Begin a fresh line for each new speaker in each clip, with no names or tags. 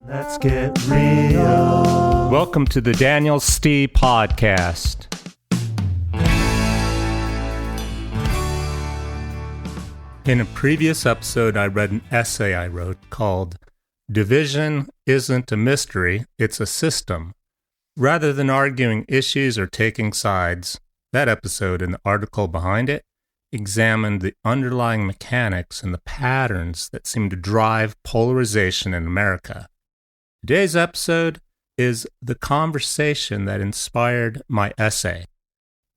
Let's get real. Welcome to the Daniel Stee Podcast. In a previous episode, I read an essay I wrote called Division Isn't a Mystery, It's a System. Rather than arguing issues or taking sides, that episode and the article behind it examined the underlying mechanics and the patterns that seem to drive polarization in America. Today's episode is the conversation that inspired my essay.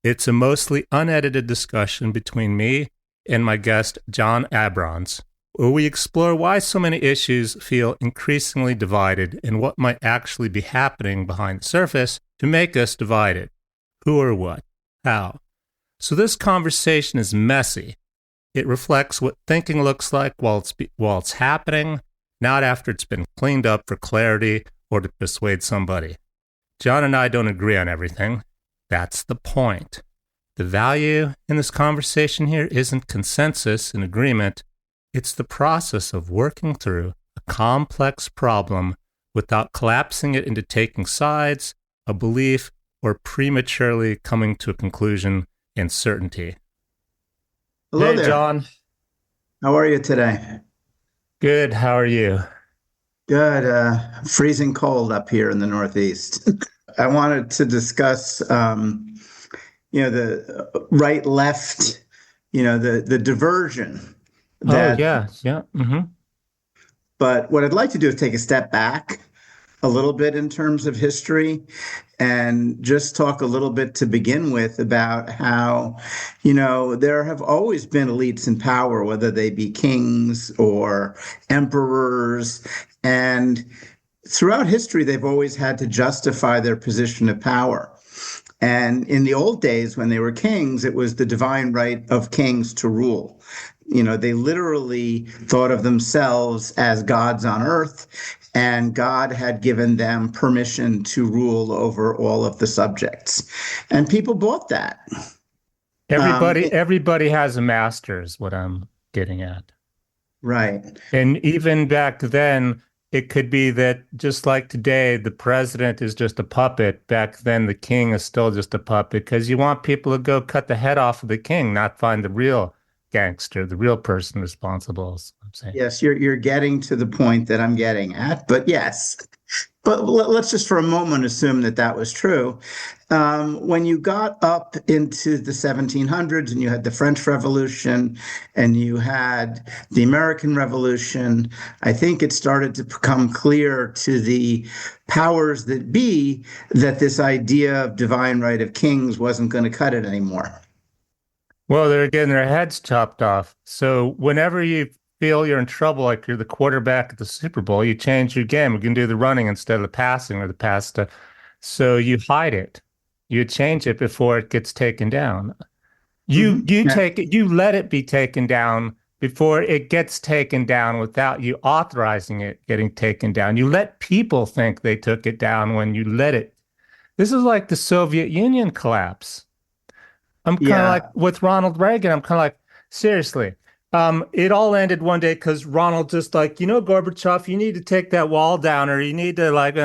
It's a mostly unedited discussion between me and my guest, John Abrons, where we explore why so many issues feel increasingly divided and what might actually be happening behind the surface to make us divided. Who or what? How? So this conversation is messy. It reflects what thinking looks like while it's happening, not after it's been cleaned up for clarity or to persuade somebody. John and I don't agree on everything. That's the point. The value in this conversation here isn't consensus and agreement. It's the process of working through a complex problem without collapsing it into taking sides, a belief, or prematurely coming to a conclusion and certainty.
Hello
there, John.
How are you today?
Good. How are you?
Good. Freezing cold up here in the Northeast. I wanted to discuss, the right-left, the diversion.
Yeah. Mm-hmm.
But what I'd like to do is take a step back a little bit in terms of history and just talk a little bit to begin with about how, there have always been elites in power, whether they be kings or emperors. And throughout history, they've always had to justify their position of power. And in the old days, when they were kings, it was the divine right of kings to rule. They literally thought of themselves as gods on earth, and God had given them permission to rule over all of the subjects. And people bought that.
Everybody has a master is what I'm getting at.
Right.
And even back then, it could be that just like today, the president is just a puppet. Back then, the king is still just a puppet because you want people to go cut the head off of the king, not find the real gangster, the real person responsible, is what I'm saying.
Yes, you're getting to the point that I'm getting at, but yes. But let's just for a moment assume that that was true. When you got up into the 1700s and you had the French Revolution and you had the American Revolution, I think it started to become clear to the powers that be that this idea of divine right of kings wasn't going to cut it anymore.
Well, they're getting their heads chopped off. So whenever you feel you're in trouble, like you're the quarterback at the Super Bowl, you change your game. You can do the running instead of the passing or the pass. So you hide it. You change it before it gets taken down. You take it. You let it be taken down before it gets taken down without you authorizing it getting taken down. You let people think they took it down when you let it. This is like the Soviet Union collapse. I'm kind of like with Ronald Reagan. I'm kind of like, seriously. It all ended one day because Ronald just like, Gorbachev, you need to take that wall down, or you need to like,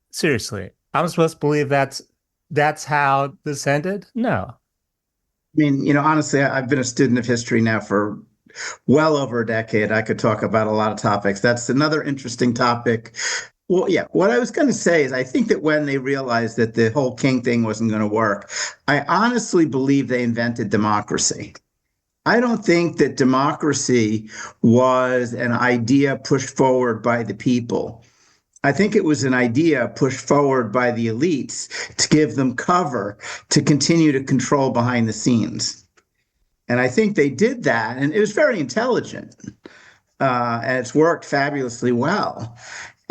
seriously. I'm supposed to believe that's how this ended? No.
I mean, honestly, I've been a student of history now for well over a decade. I could talk about a lot of topics. That's another interesting topic. Well, yeah, what I was going to say is I think that when they realized that the whole king thing wasn't going to work, I honestly believe they invented democracy. I don't think that democracy was an idea pushed forward by the people. I think it was an idea pushed forward by the elites to give them cover to continue to control behind the scenes. And I think they did that, and it was very intelligent, and it's worked fabulously well.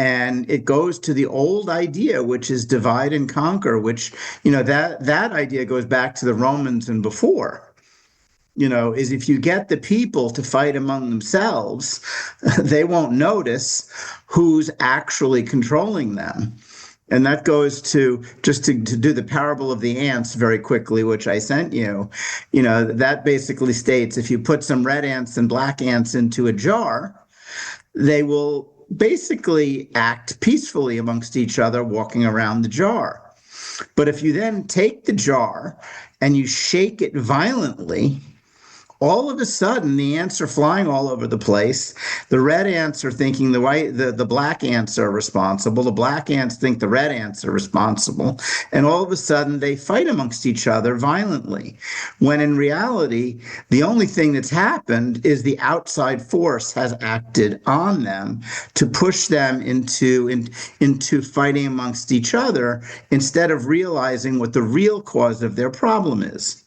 And it goes to the old idea, which is divide and conquer, which, that idea goes back to the Romans and before, is if you get the people to fight among themselves, they won't notice who's actually controlling them. And that goes to just to do the parable of the ants very quickly, which I sent you. That basically states if you put some red ants and black ants into a jar, they will basically act peacefully amongst each other, walking around the jar. But if you then take the jar and you shake it violently, all of a sudden the ants are flying all over the place. The red ants are thinking the black ants are responsible. The black ants think the red ants are responsible. And all of a sudden they fight amongst each other violently. When in reality, the only thing that's happened is the outside force has acted on them to push them into fighting amongst each other instead of realizing what the real cause of their problem is.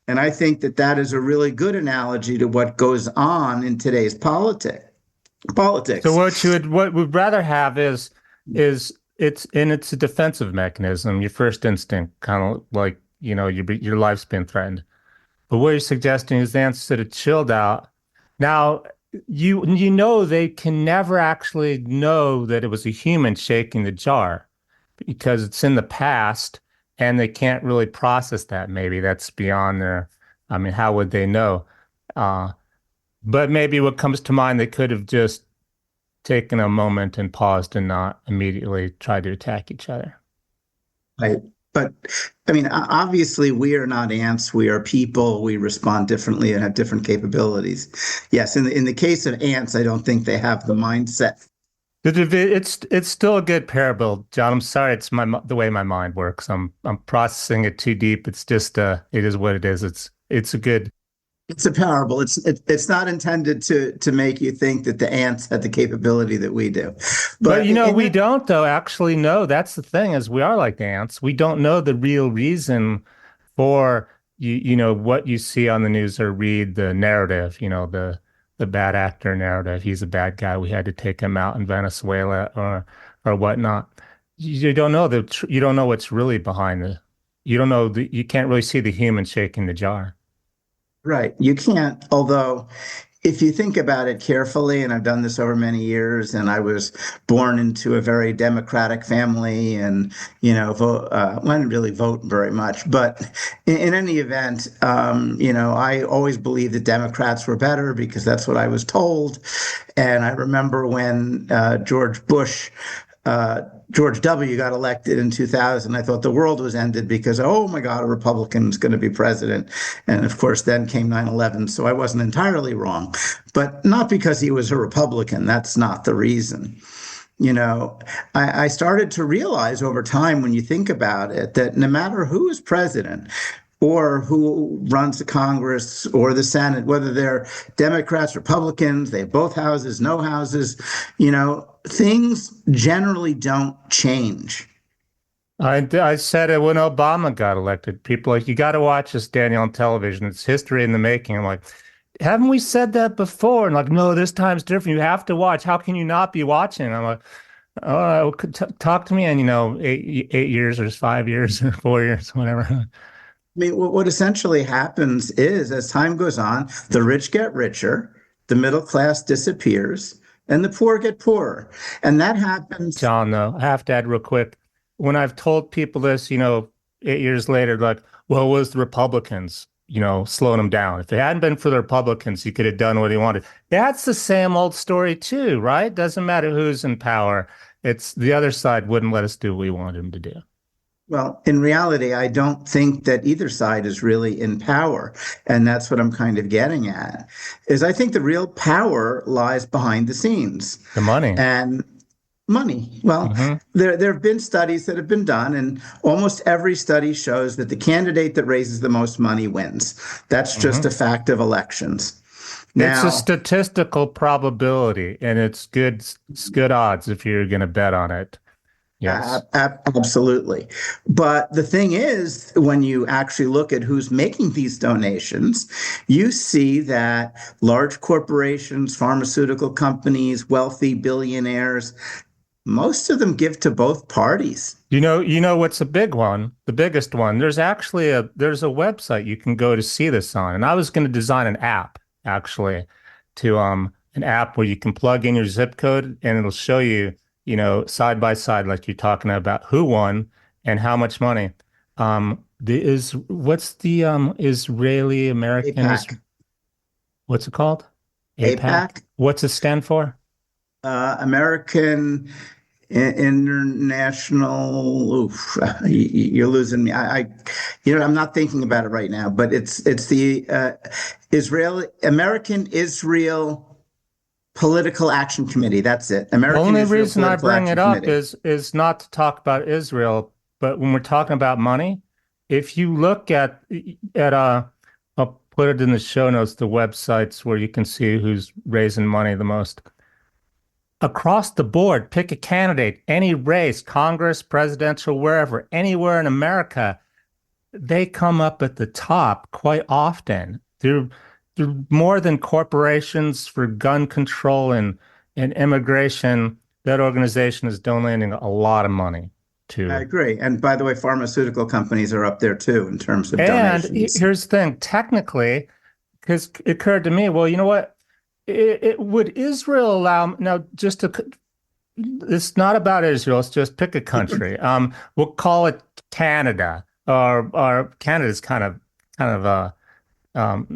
And I think that that is a really good analogy to what goes on in today's
So
politics.
what we'd rather have it's a defensive mechanism. Your first instinct, kind of like, your life's been threatened. But what you're suggesting is the answer to chilled out. Now, they can never actually know that it was a human shaking the jar because it's in the past and they can't really process that. Maybe that's beyond their, I mean, how would they know? Uh, but maybe what comes to mind, they could have just taken a moment and paused and not immediately tried to attack each other.
Right. But I mean, obviously, we are not ants. We are people. We respond differently and have different capabilities. Yes, in the case of ants, I don't think they have the mindset.
It's still a good parable, John. I'm sorry, it's the way my mind works. I'm processing it too deep. It's just it is what it is. It's a good.
It's a parable. It's not intended to make you think that the ants had the capability that we do.
But
But
we don't though actually know. That's the thing is we are like ants. We don't know the real reason for what you see on the news or read the narrative, the bad actor narrative. He's a bad guy. We had to take him out in Venezuela or whatnot. You don't know you don't know what's really behind you don't know you can't really see the human shaking the jar.
right, you can't. Although, if you think about it carefully, and I've done this over many years, and I was born into a very democratic family, and I didn't really vote very much, but in any event, I always believed that Democrats were better because that's what I was told. And I remember when George W. got elected in 2000. I thought the world was ended because, oh my God, a Republican's going to be president. And of course, then came 9/11. So I wasn't entirely wrong, but not because he was a Republican. That's not the reason. I started to realize over time, when you think about it, that no matter who is president, or who runs the Congress or the Senate, whether they're Democrats, Republicans, they have both houses, no houses, things generally don't change.
I said it when Obama got elected. People like, you got to watch this, Daniel, on television. It's history in the making. I'm like, haven't we said that before? And like, no, this time's different. You have to watch. How can you not be watching? I'm like, all right, well, talk to me in, 8 years or 5 years or 4 years, whatever.
I mean, what essentially happens is as time goes on, the rich get richer, the middle class disappears, and the poor get poorer. And that happens.
John, though, I have to add real quick. When I've told people this, 8 years later, like, well, it was the Republicans, slowing them down. If it hadn't been for the Republicans, he could have done what he wanted. That's the same old story too, right? Doesn't matter who's in power. It's the other side wouldn't let us do what we wanted them to do.
Well, in reality, I don't think that either side is really in power. And that's what I'm kind of getting at, is I think the real power lies behind the scenes.
The money.
And money. Well, there have been studies that have been done, and almost every study shows that the candidate that raises the most money wins. That's just a fact of elections.
It's a statistical probability, and it's good odds if you're going to bet on it. Yes.
Absolutely. But the thing is, when you actually look at who's making these donations, you see that large corporations, pharmaceutical companies, wealthy billionaires, most of them give to both parties.
You know what's a big one, the biggest one? There's actually there's a website you can go to see this on. And I was going to design an app actually to an app where you can plug in your zip code and it'll show you, side by side, like you're talking about, who won and how much money. What's the Israeli American?
AIPAC.
What's it called?
AIPAC.
What's it stand for?
American international. Oof, you're losing me. I'm not thinking about it right now, but it's the Israeli American Israel Political Action Committee. That's it.
The
American
only
Israel
reason I
Political
bring it
Action
up
Committee.
is not to talk about Israel, but when we're talking about money, if you look at I'll put it in the show notes, the websites where you can see who's raising money the most. Across the board, pick a candidate, any race, Congress, presidential, wherever, anywhere in America, they come up at the top quite often. They're more than corporations for gun control and immigration. That organization is donating a lot of money
I
to.
agree. And by the way, pharmaceutical companies are up there too in terms of
And
donations.
here's the thing, technically, because it occurred to me, well, you know what? Would Israel allow now just to it's not about Israel. It's just pick a country. We'll call it Canada, or Canada's kind of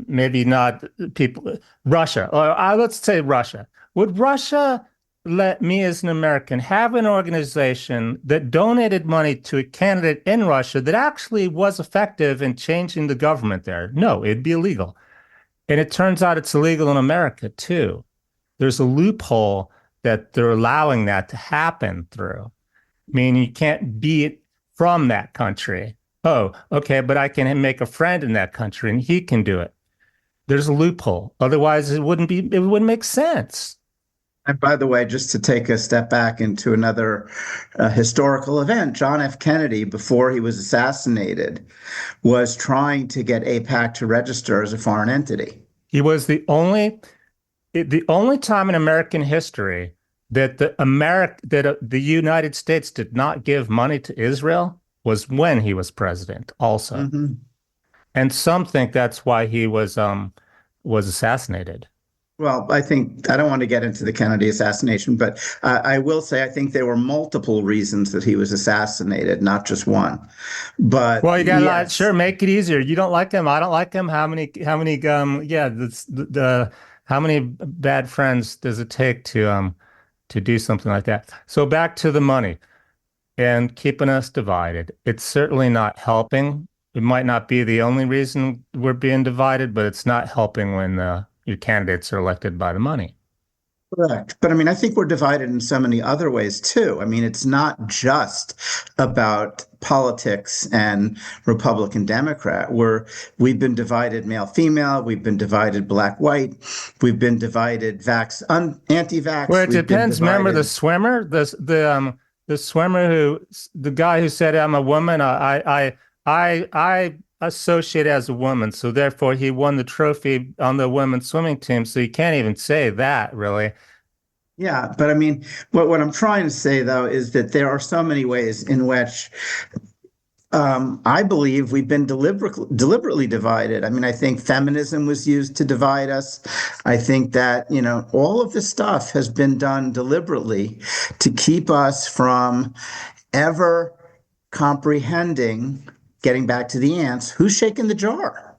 maybe not people. Russia, or let's say Russia. Would Russia let me as an American have an organization that donated money to a candidate in Russia that actually was effective in changing the government there? No, it'd be illegal. And it turns out it's illegal in America too. There's a loophole that they're allowing that to happen through. Meaning you can't be from that country. Oh, okay, but I can make a friend in that country and he can do it. There's a loophole. Otherwise, it wouldn't make sense.
And by the way, just to take a step back into another historical event, John F. Kennedy, before he was assassinated, was trying to get AIPAC to register as a foreign entity.
He was the only time in American history that the United States did not give money to Israel was when he was president also.
Mhm.
And some think that's why he was assassinated.
Well, I don't want to get into the Kennedy assassination, but I will say I think there were multiple reasons that he was assassinated, not just one. But
Well, you got a lot.
yes,
Sure, make it easier. You don't like him. I don't like him. Yeah, how many bad friends does it take to do something like that? So back to the money and keeping us divided. It's certainly not helping. It might not be the only reason we're being divided, but it's not helping when your candidates are elected by the money.
correct. But I mean, I think we're divided in so many other ways too. I mean, it's not just about politics and Republican Democrat. We've been divided male female, we've been divided black white, we've been divided
Well,
anti-vax,
it
we've been
depends. Remember
divided.
the swimmer the guy who said I'm a woman. I associate as a woman, so therefore he won the trophy on the women's swimming team. So you can't even say that, really.
Yeah, but I mean, what I'm trying to say though is that there are so many ways in which I believe we've been deliberately divided. I mean, I think feminism was used to divide us. I think that, all of this stuff has been done deliberately to keep us from ever comprehending, getting back to the ants, who's shaking the jar.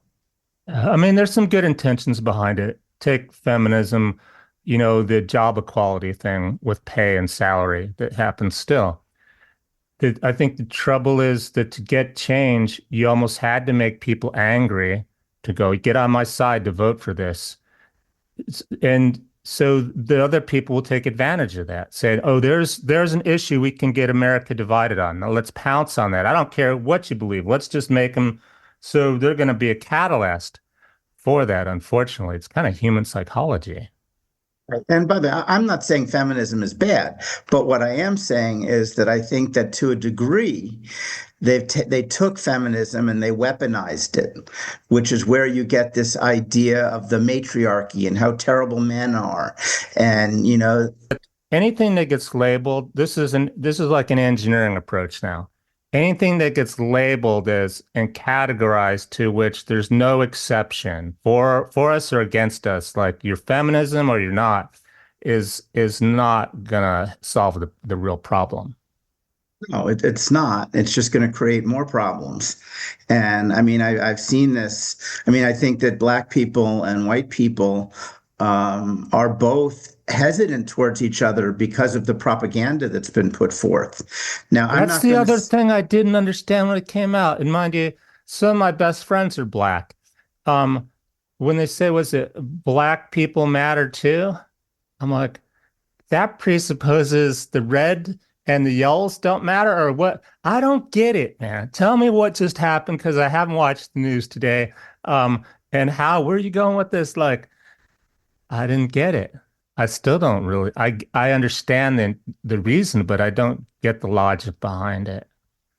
I mean, there's some good intentions behind it. Take feminism, the job equality thing with pay and salary that happens still. I think the trouble is that to get change, you almost had to make people angry to go, get on my side to vote for this. And so the other people will take advantage of that, saying, oh, there's an issue we can get America divided on. Now let's pounce on that. I don't care what you believe. Let's just make them so they're going to be a catalyst for that. Unfortunately, it's kind of human psychology.
Right. And by the way, I'm not saying feminism is bad, but what I am saying is that I think that to a degree, they took feminism and they weaponized it, which is where you get this idea of the matriarchy and how terrible men are. And,
Anything that gets labeled, this is like an engineering approach now. Anything that gets labeled as and categorized to which there's no exception for us or against us, like you're feminism or you're not, is not gonna solve the real problem.
no, it's not. It's just going to create more problems. And I mean, I've seen this. I mean, I think that black people and white people are both hesitant towards each other because of the propaganda that's been put forth. Now, I'm
That's
not
the
going to.
other thing I didn't understand when it came out. And mind you, some of my best friends are black. Um, when they say, was it black people matter too? I'm like, that presupposes the red and the yellows don't matter or what? I don't get it, man. Tell me what just happened because I haven't watched the news today. And where are you going with this? Like, I didn't get it. I still don't really. I understand the reason, but I don't get the logic behind it.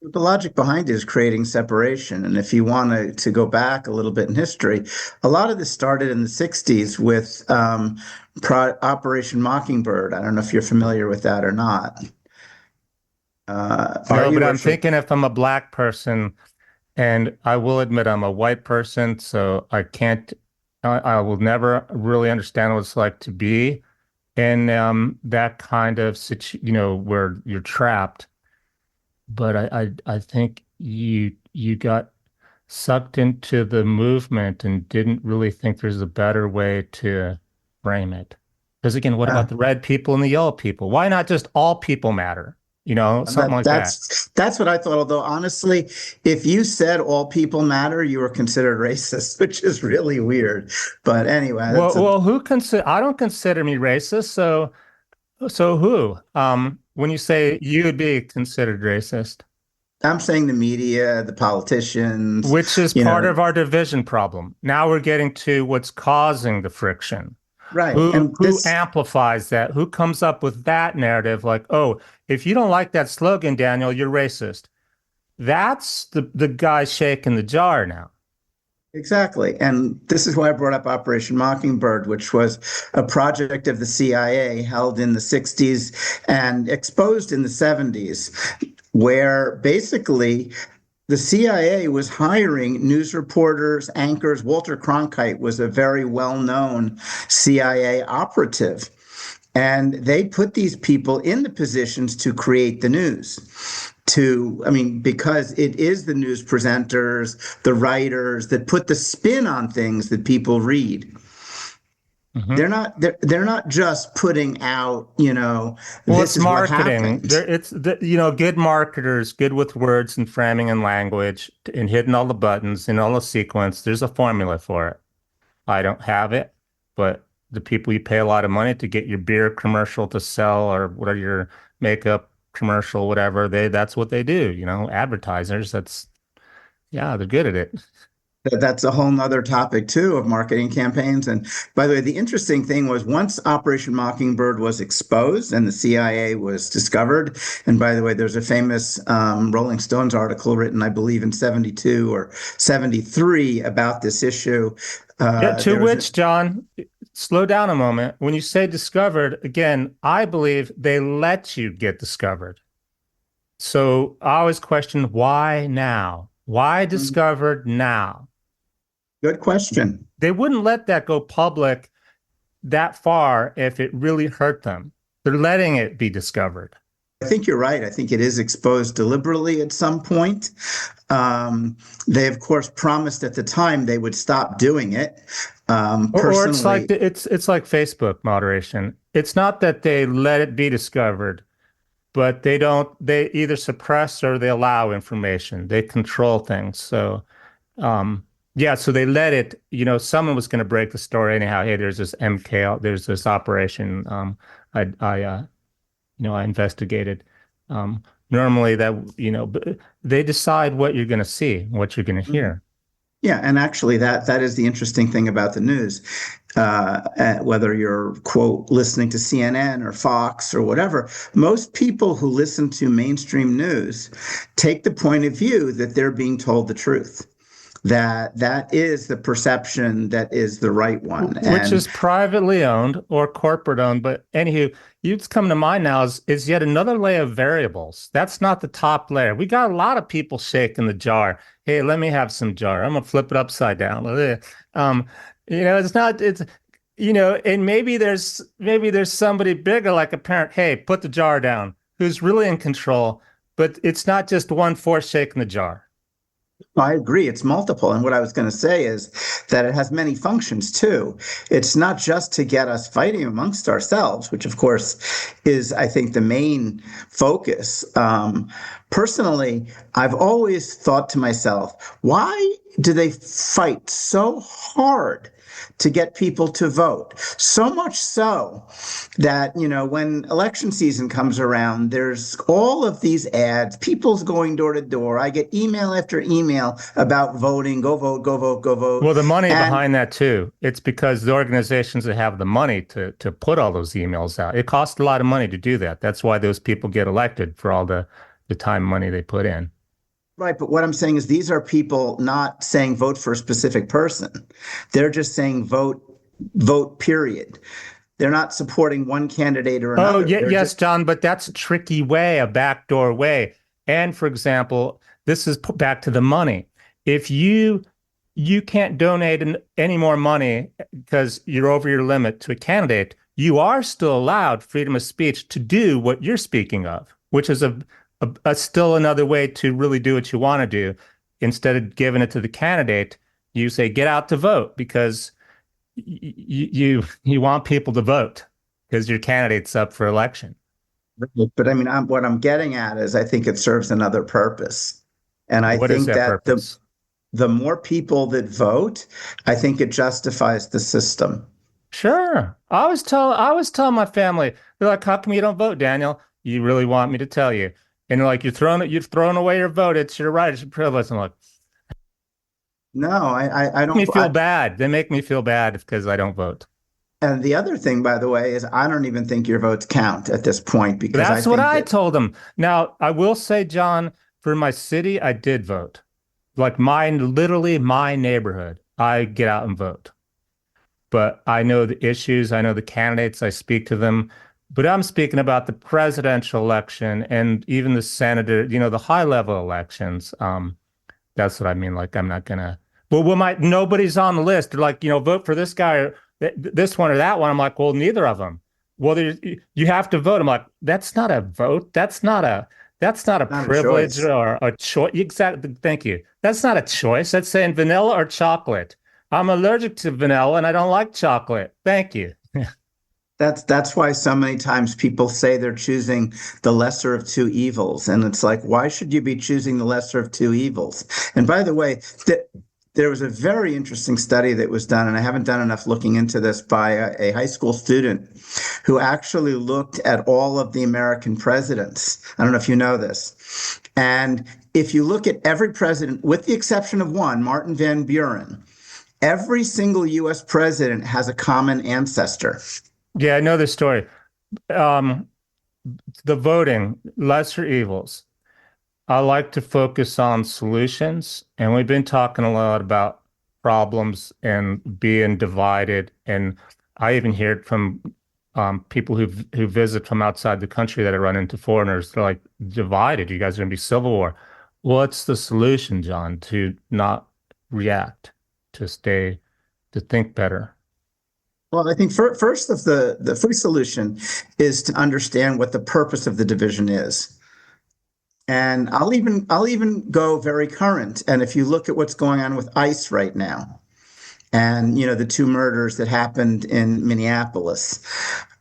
The logic behind it is creating separation. And if you want to go back a little bit in history, a lot of this started in the 60s with Operation Mockingbird. I don't know if you're familiar with that or not. Are
No, but
you? Or
I'm
should,
thinking if I'm a black person, and I will admit I'm a white person, so I can't, I will never really understand what it's like to be in that kind of where you're trapped. But I think you got sucked into the movement and didn't really think there's a better way to frame it. Because again, what
uh,
about the red people and the yellow people? Why not just all people matter? Something like that.
that's what I thought. Although honestly, if you said all people matter, you were considered racist, which is really weird. But anyway,
Well, who consider? I don't consider me racist. So who? When you say you would be considered racist,
I'm saying the media, the politicians,
which is
you
part
know,
of our division problem. Now we're getting to what's causing the friction.
right.
Who
And
who
this
amplifies that? Who comes up with that narrative? Like, oh, if you don't like that slogan, Daniel, you're racist. That's the guy shaking the jar now.
Exactly. And this is why I brought up Operation Mockingbird, which was a project of the CIA held in the 60s and exposed in the 70s, where basically the CIA was hiring news reporters, anchors. Walter Cronkite was a very well-known CIA operative. And they put these people in the positions to create the news. I mean, because it is the news presenters, the writers that put the spin on things that people read.
Mhm.
They're not just putting out,
Well,
this
it's
is what
marketing.
happened.
Good marketers, good with words and framing and language and hitting all the buttons and all the sequence. There's a formula for it. I don't have it, but the people you pay a lot of money to get your beer commercial to sell or whatever your makeup commercial, whatever, that's what they do, advertisers. Yeah, they're good at it.
That's a whole nother topic too of marketing campaigns. And by the way, the interesting thing was once Operation Mockingbird was exposed and the CIA was discovered. And by the way, there's a famous Rolling Stones article written, I believe, in 72 or 73 about this issue.
Yeah, to
There was
which, John, slow down a moment. When you say discovered, again, I believe they let you get discovered. So I always question why now? Why discovered now?
good question.
They wouldn't let that go public that far if it really hurt them. They're letting it be discovered.
I think you're right. I think it is exposed deliberately at some point. They, of course, promised at the time they would stop doing it.
Or it's like
Personally,
it's like Facebook moderation. It's not that they let it be discovered, but they either suppress or they allow information. They control things. So yeah, so they let it, someone was going to break the story anyhow. Hey, there's this MK, there's this operation. I investigated. Normally they decide what you're going to see, what you're going to
mhm.
hear.
Yeah, and actually, that is the interesting thing about the news. Whether you're quote listening to CNN or Fox or whatever, most people who listen to mainstream news take the point of view that they're being told the truth. That is the perception that is the right one.
Which
And
is privately owned or corporate owned. But anywho, you've come to mind now is yet another layer of variables. That's not the top layer. We got a lot of people shaking the jar. Hey, let me have some jar. I'm gonna flip it upside down. Um, it's not, and maybe there's somebody bigger like a parent, hey, put the jar down, who's really in control, but it's not just one force shaking the jar.
I agree. It's multiple. And what I was going to say is that it has many functions too. It's not just to get us fighting amongst ourselves, which of course is, I think, the main focus. Personally, I've always thought to myself, why do they fight so hard to get people to vote? So much so that, when election season comes around, there's all of these ads, people's going door to door. I get email after email about voting, go vote, go vote, go vote.
Well, the money
And
behind that too, it's because the organizations that have the money to put all those emails out. It costs a lot of money to do that. That's why those people get elected for all the time and money they put in.
right, but what I'm saying is these are people not saying vote for a specific person. They're just saying vote, vote, period. They're not supporting one candidate or
Oh,
another.
yeah,
They're
yes,
just
John, but that's a tricky way, a backdoor way. And for example, this is back to the money. If you can't donate any more money because you're over your limit to a candidate, you are still allowed freedom of speech to do what you're speaking of, which is a still another way to really do what you want to do. Instead of giving it to the candidate, you say get out to vote because you want people to vote because your candidate's up for election.
But I mean, what I'm getting at is I think it serves another purpose. And I
What is
think
that
that
purpose?
the more people that vote, I think it justifies the system.
Sure. I always tell my family, they're like, how come you don't vote, Daniel? You really want me to tell you? And they're like, you've thrown away your vote. It's your right, it's your privilege. I'm like,
No, I
make
don't.
me feel bad. They make me feel bad because I don't vote.
And the other thing, by the way, is I don't even think your votes count at this point because I
That's what
think
I
that,
told them. Now, I will say, John, for my city, I did vote. Like literally my neighborhood, I get out and vote. But I know the issues, I know the candidates, I speak to them. But I'm speaking about the presidential election and even the senator, the high level elections. That's what I mean. Like, I'm not gonna. Well, nobody's on the list. They're like, vote for this guy or this one or that one. I'm like, well, neither of them. Well, you have to vote. I'm like, that's not a vote. That's not a
not a
privilege
choice.
or a choice. Exactly. Thank you. That's not a choice. That's saying vanilla or chocolate. I'm allergic to vanilla and I don't like chocolate. Thank you.
That's why so many times people say they're choosing the lesser of two evils, and it's like, why should you be choosing the lesser of two evils? And by the way, there was a very interesting study that was done, and I haven't done enough looking into this by a high school student who actually looked at all of the American presidents. I don't know if you know this. And if you look at every president, with the exception of one, Martin Van Buren, every single US president has a common ancestor.
Yeah, I know the story. Um, the voting, lesser evils. I like to focus on solutions, and we've been talking a lot about problems and being divided. And I even hear it from people who visit from outside the country that I run into foreigners. They're like, divided. You guys are going to be civil war. What's the solution, John, to not react, to think better?
Well, I think first of the first solution is to understand what the purpose of the division is. And I'll even go very current. And if you look at what's going on with ICE right now, and the two murders that happened in Minneapolis,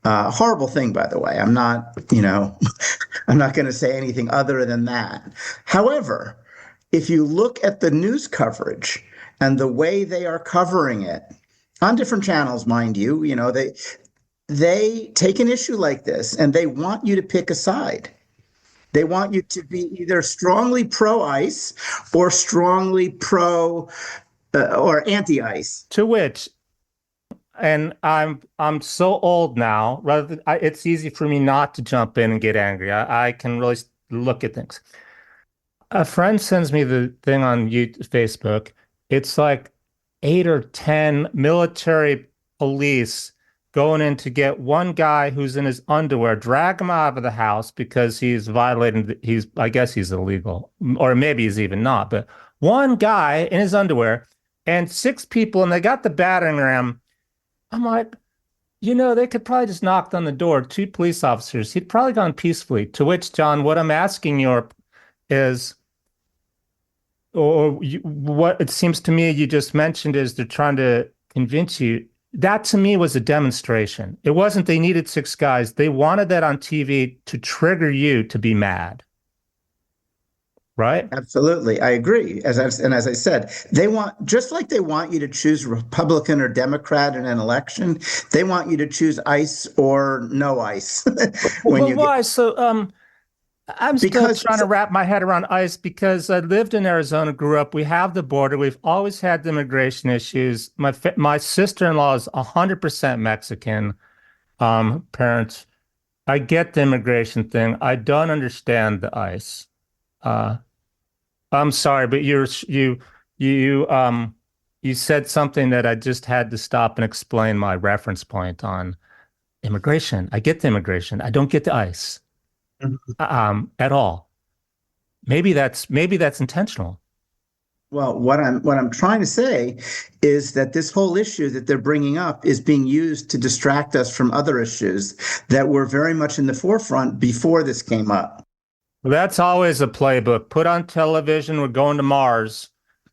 horrible thing, by the way. I'm not, I'm not going to say anything other than that. However, if you look at the news coverage and the way they are covering it on different channels, mind you, they take an issue like this and they want you to pick a side. They want you to be either strongly pro ICE or strongly pro or anti ICE.
To which, and I'm so old now, it's easy for me not to jump in and get angry. I can really look at things. A friend sends me the thing on Facebook. It's like 8 or 10 military police going in to get one guy who's in his underwear, drag him out of the house because he's violating, I guess he's illegal, or maybe he's even not, but one guy in his underwear and 6 people, and they got the battering ram. I'm like, they could probably just knocked on the door, 2 police officers. He'd probably gone peacefully. To which, John, what I'm asking you is, or what it seems to me you just mentioned is they're trying to convince you. That to me was a demonstration. It wasn't they needed six guys. They wanted that on TV to trigger you to be mad, right?
Absolutely. I agree. As I said, they want, just like they want you to choose Republican or Democrat in an election, they want you to choose ICE or no ICE when
But
you get,
why? So, I'm still
because
trying to wrap my head around ICE because I lived in Arizona, grew up. We have the border. We've always had the immigration issues. My sister-in-law is 100% Mexican. Parents. I get the immigration thing. I don't understand the ICE. Uh, I'm sorry, but you said something that I just had to stop and explain my reference point on immigration. I get the immigration. I don't get the ICE at all. Maybe that's intentional.
well, what I'm trying to say is that this whole issue that they're bringing up is being used to distract us from other issues that were very much in the forefront before this came up.
Well, that's always a playbook. Put on television, we're going to Mars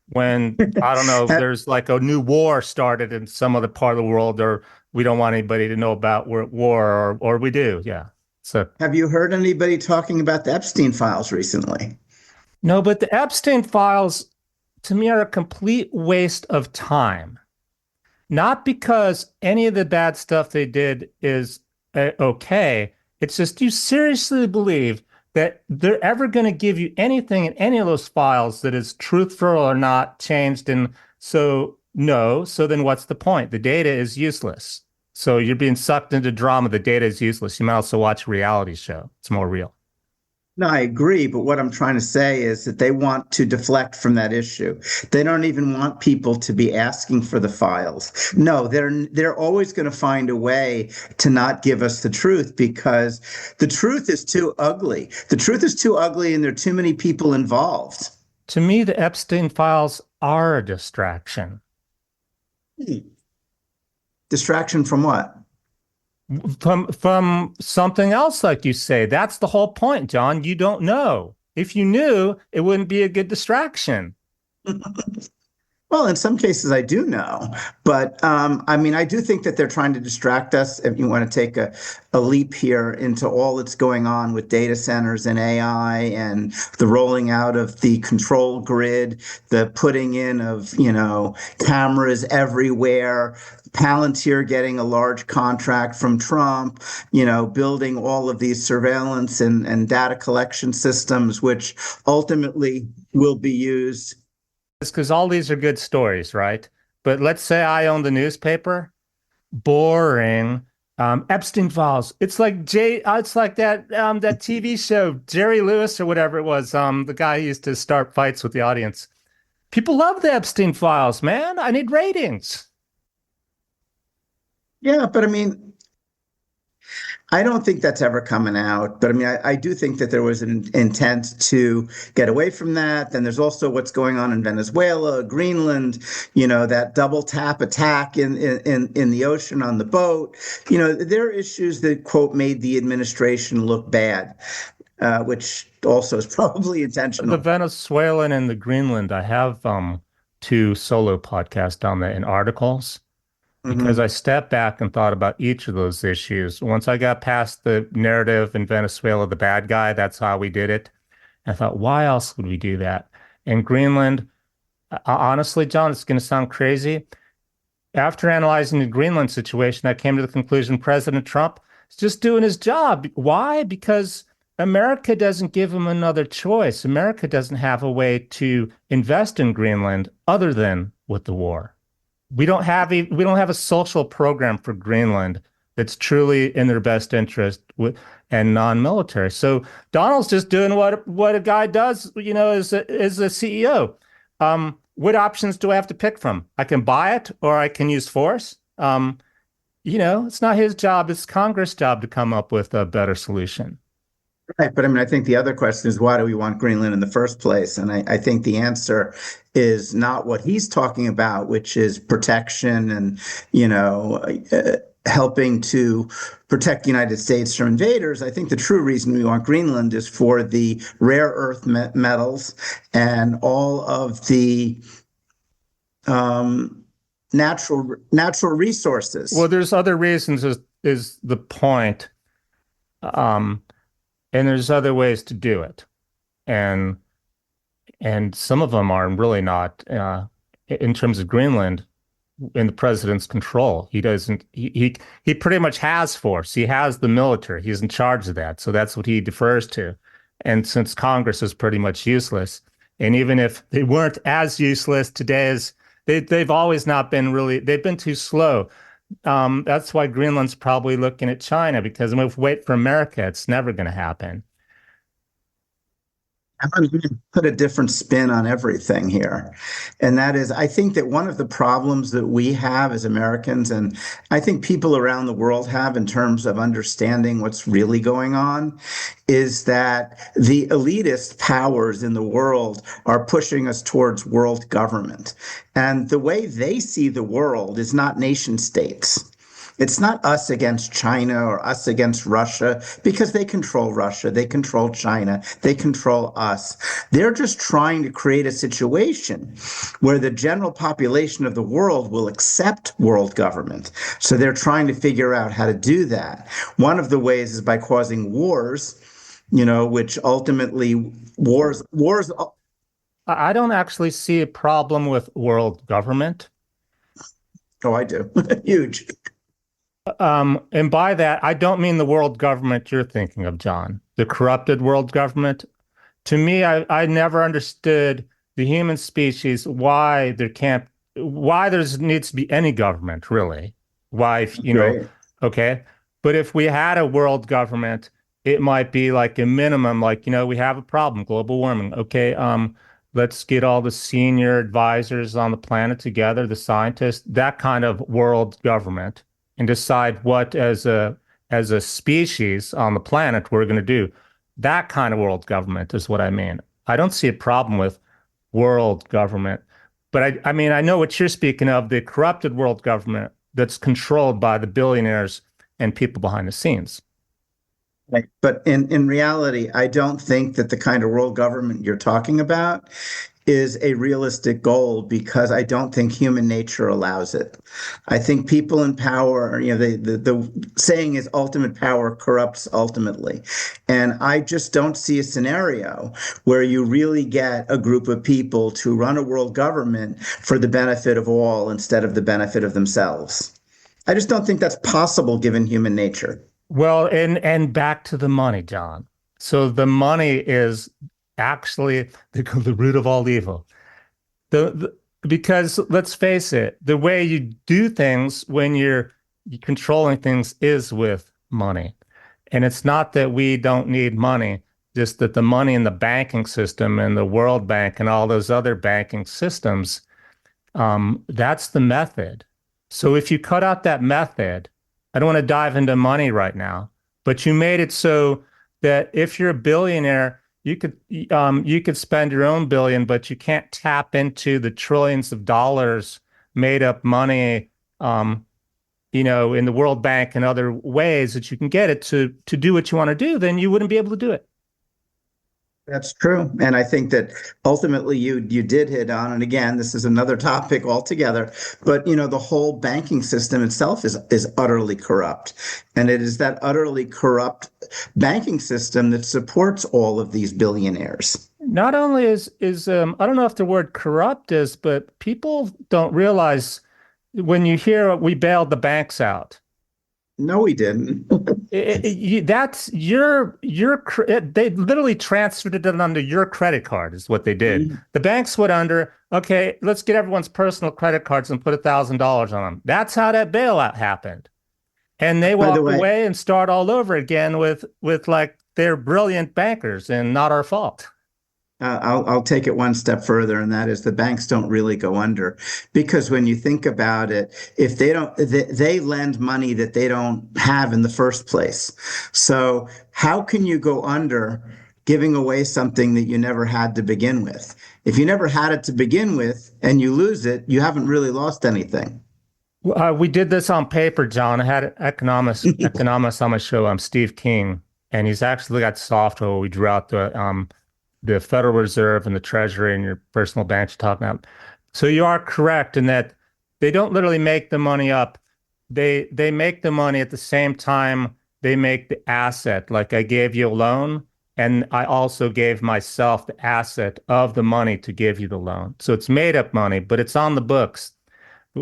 when, I don't know, there's like a new war started in some other part of the world, or we don't want anybody to know about we're at war, or we do. Yeah. So,
Have you heard anybody talking about the Epstein files recently?
no, but the Epstein files to me are a complete waste of time. Not because any of the bad stuff they did is okay. It's just you seriously believe that they're ever going to give you anything in any of those files that is truthful or not changed. And so, no. So then what's the point? The data is useless. So you're being sucked into drama. The data is useless. You might also watch a reality show. It's more real.
No, I agree, but what I'm trying to say is that they want to deflect from that issue. They don't even want people to be asking for the files. No, they're always going to find a way to not give us the truth because the truth is too ugly. The truth is too ugly and there are too many people involved.
To me, the Epstein files are a distraction.
Distraction from what?
From something else, like you say. That's the whole point, John. You don't know. If you knew, it wouldn't be a good distraction.
Well, in some cases, I do know, but I mean, I do think that they're trying to distract us. If you want to take a leap here into all that's going on with data centers and AI and the rolling out of the control grid, the putting in of, cameras everywhere, Palantir getting a large contract from Trump, building all of these surveillance and data collection systems, which ultimately will be used.
It's because all these are good stories, right? But let's say I own the newspaper. Boring. Epstein files. It's like it's like that TV show, Jerry Lewis or whatever it was. The guy who used to start fights with the audience. People love the Epstein files, man. I need ratings.
Yeah, but I mean, I don't think that's ever coming out, but I mean, I do think that there was an intent to get away from that. Then there's also what's going on in Venezuela, Greenland, that double tap attack in the ocean on the boat. There are issues that, quote, made the administration look bad, which also is probably
The
intentional.
Venezuelan and the Greenland, I have two solo podcasts on that in articles because I
Hmm.
stepped back and thought about each of those issues. Once I got past the narrative in Venezuela, the bad guy, that's how we did it. I thought, why else would we do that? In Greenland, honestly, John, it's going to sound crazy. After analyzing the Greenland situation, I came to the conclusion President Trump is just doing his job. Why? Because America doesn't give him another choice. America doesn't have a way to invest in Greenland other than with the war. We don't have a social program for Greenland that's truly in their best interest and non-military. So Donald's just doing what a guy does, as a CEO. What options do I have to pick from? I can buy it or I can use force. It's not his job, it's Congress' job to come up with a better solution.
Right. But I mean, I think the other question is why do we want Greenland in the first place? And I think the answer is not what he's talking about, which is protection and, helping to protect the United States from invaders. I think the true reason we want Greenland is for the rare earth metals and all of the natural resources.
Well, there's other reasons is the point. And there's other ways to do it. And some of them are really not in terms of Greenland in the president's control. He doesn't he pretty much has force. He has the military. He's in charge of that. So that's what he defers to. And since Congress is pretty much useless, and even if they weren't as useless today as they've always not been really, they've been too slow. That's why Greenland's probably looking at China, because if we wait for America, it's never going to happen.
I'm going to put a different spin on everything here. And that is, I think that one of the problems that we have as Americans, and I think people around the world have in terms of understanding what's really going on, is that the elitist powers in the world are pushing us towards world government. And the way they see the world is not nation states. It's not us against China or us against Russia, because they control Russia, they control China, they control us. They're just trying to create a situation where the general population of the world will accept world government. So they're trying to figure out how to do that. One of the ways is by causing wars, which ultimately wars.
I don't actually see a problem with world government.
Oh, I do. Huge.
And by that, I don't mean the world government you're thinking of, John, the corrupted world government. To me, I never understood the human species, why there needs to be any government, really. Why,
Right.
okay. But if we had a world government, it might be like a minimum, like, we have a problem, global warming. Okay, let's get all the senior advisors on the planet together, the scientists, that kind of world government, and decide what as a species on the planet we're going to do. That kind of world government is what I mean. I don't see a problem with world government, but I mean, I know what you're speaking of, the corrupted world government that's controlled by the billionaires and people behind the scenes.
Right. But in reality, I don't think that the kind of world government you're talking about is a realistic goal, because I don't think human nature allows it. I think people in power, the saying is ultimate power corrupts ultimately. And I just don't see a scenario where you really get a group of people to run a world government for the benefit of all instead of the benefit of themselves. I just don't think that's possible given human nature.
Well, and back to the money, John. So the money is actually the root of all evil. Because let's face it, the way you do things when you're controlling things is with money. And it's not that we don't need money, just that the money in the banking system and the World Bank and all those other banking systems, that's the method. So if you cut out that method, I don't want to dive into money right now, but you made it so that if you're a billionaire, you could spend your own billion, but you can't tap into the trillions of dollars made up money, in the World Bank and other ways that you can get it to do what you want to do. Then you wouldn't be able to do it.
That's true. And I think that ultimately you did hit on, and again, this is another topic altogether, but the whole banking system itself is utterly corrupt. And it is that utterly corrupt banking system that supports all of these billionaires.
Not only is I don't know if the word corrupt is, but people don't realize when you hear we bailed the banks out.
No, we didn't.
That's they literally transferred it onto your credit card is what they did. The banks went under. Okay, let's get everyone's personal credit cards and put $1,000 on them. That's how that bailout happened. And they walk away and start all over again with like they're brilliant bankers and not our fault.
I'll take it one step further, and that is the banks don't really go under, because when you think about it, if they lend money that they don't have in the first place. So how can you go under giving away something that you never had to begin with? If you never had it to begin with and you lose it, you haven't really lost anything.
We did this on paper, John. I had economists on my show. I'm Steve King, and he's actually got software where we drew out the Federal Reserve and the Treasury and your personal banks you're talking about. So you are correct in that they don't literally make the money up. They make the money at the same time they make the asset. Like I gave you a loan, and I also gave myself the asset of the money to give you the loan. So it's made up money, but it's on the books.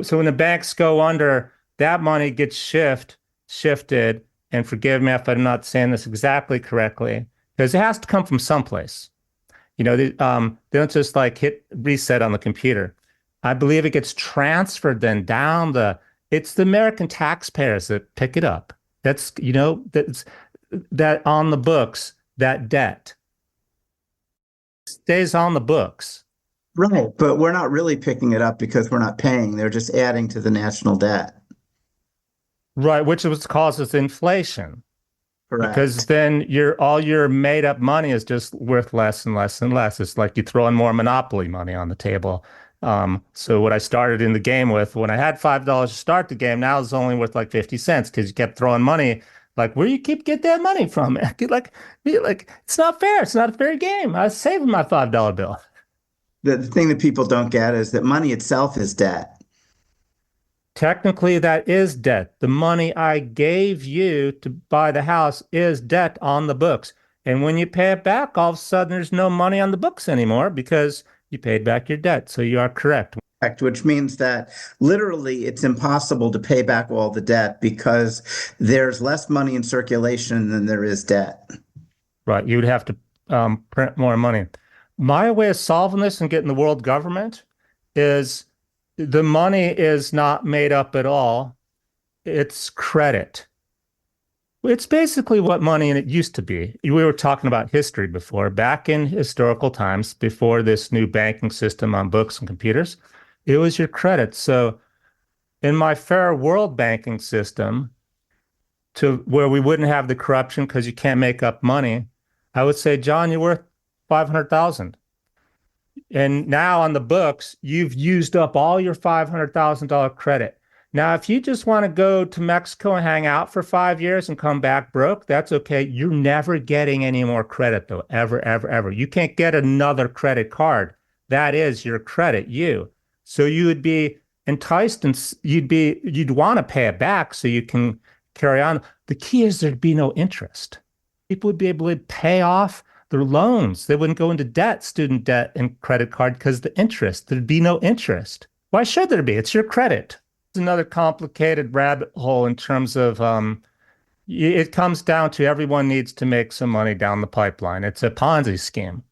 So when the banks go under, that money gets shifted, and forgive me if I'm not saying this exactly correctly, because it has to come from someplace. They don't just like hit reset on the computer. I believe it gets transferred then down it's the American taxpayers that pick it up. That's that on the books, that debt stays on the books.
Right. But we're not really picking it up because we're not paying. They're just adding to the national debt.
Right, which is what causes inflation. Because
Correct.
then all your made up money is just worth less and less and less. It's like you throw in more monopoly money on the table. So what I started in the game with, when I had $5 to start the game, now it's only worth like 50 cents because you kept throwing money. Like, where you keep get that money from? Like it's not fair. It's not a fair game. I was saving my $5 bill.
The thing that people don't get is that money itself is debt.
Technically, that is debt. The money I gave you to buy the house is debt on the books. And when you pay it back, all of a sudden there's no money on the books anymore because you paid back your debt. So you are correct.
Which means that literally it's impossible to pay back all the debt because there's less money in circulation than there is debt.
Right. You would have to print more money. My way of solving this and getting the world government is the money is not made up at all. It's credit. It's basically what money it used to be. We were talking about history before. Back in historical times, before this new banking system on books and computers, it was your credit. So in my fair world banking system, to where we wouldn't have the corruption because you can't make up money, I would say, John, you're worth 500,000. And now on the books, you've used up all your $500,000 credit. Now, if you just want to go to Mexico and hang out for 5 years and come back broke, that's okay. You're never getting any more credit, though, ever, ever, ever. You can't get another credit card. That is your credit, you. So you would be enticed and you'd want to pay it back so you can carry on. The key is there'd be no interest. People would be able to pay off their loans. They wouldn't go into debt, student debt and credit card because the interest, there'd be no interest. Why should there be? It's your credit. It's another complicated rabbit hole in terms of it comes down to everyone needs to make some money down the pipeline. It's a Ponzi scheme.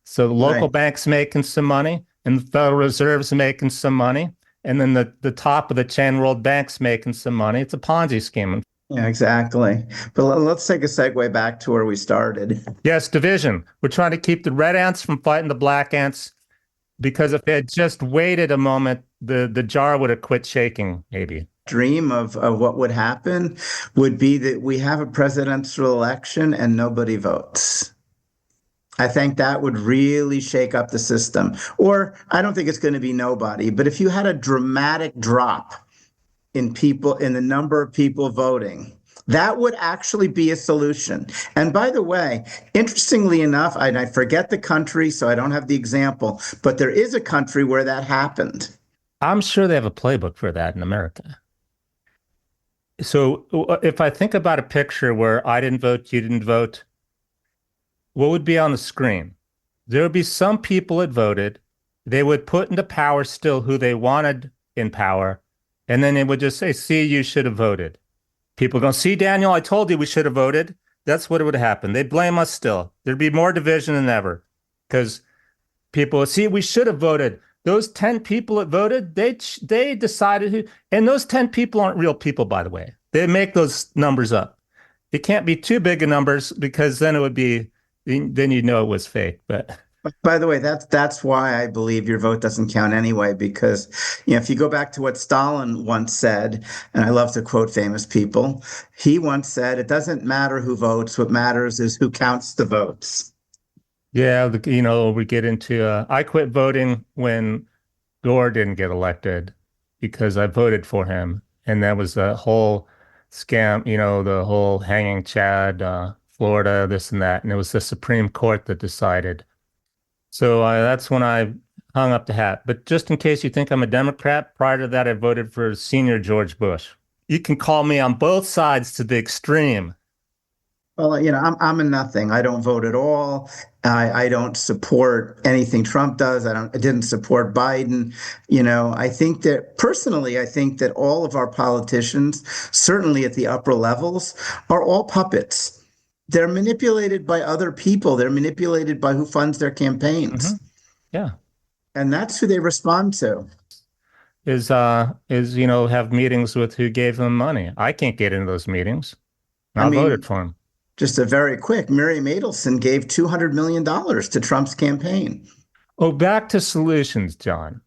So the local
Right.
bank's making some money and the Federal Reserve's making some money. And then the top of the chain world bank's making some money. It's a Ponzi scheme.
Yeah, exactly. But let's take a segue back to where we started.
Yes, division. We're trying to keep the red ants from fighting the black ants because if they had just waited a moment, the jar would have quit shaking, maybe.
Dream of what would happen would be that we have a presidential election and nobody votes. I think that would really shake up the system. Or I don't think it's going to be nobody, but if you had a dramatic drop in the number of people voting, that would actually be a solution. And by the way, interestingly enough, I forget the country, so I don't have the example, but there is a country where that happened.
I'm sure they have a playbook for that in America. So if I think about a picture where I didn't vote, you didn't vote, what would be on the screen? There would be some people that voted. They would put into power still who they wanted in power. And then they would just say, see, you should have voted. People going, see, Daniel, I told you we should have voted. That's what would happen. They'd blame us still. There'd be more division than ever because people would see, we should have voted. Those 10 people that voted, they decided who, and those 10 people aren't real people, by the way. They make those numbers up. It can't be too big of numbers because then you'd know it was fake. But
By the way, that's why I believe your vote doesn't count anyway, because if you go back to what Stalin once said, and I love to quote famous people, he once said, "It doesn't matter who votes. What matters is who counts the votes."
yeah, we get into I quit voting when Gore didn't get elected. because I voted for him. And that was the whole scam, the whole hanging Chad, Florida, this and that. And it was the Supreme Court that decided. So that's when I hung up the hat. But just in case you think I'm a Democrat, prior to that, I voted for senior George Bush. You can call me on both sides to the extreme.
Well, I'm a nothing. I don't vote at all. I don't support anything Trump does. I didn't support Biden. I think that personally, I think that all of our politicians, certainly at the upper levels, are all puppets. They're manipulated by other people. They're manipulated by who funds their
Hmm.
campaigns.
Yeah.
And that's who they respond to.
Have meetings with who gave them money. I can't get into those meetings.
I
I voted
mean,
for him.
just a very quick, Miriam Adelson gave $200 million to Trump's campaign.
Oh, back to solutions, John.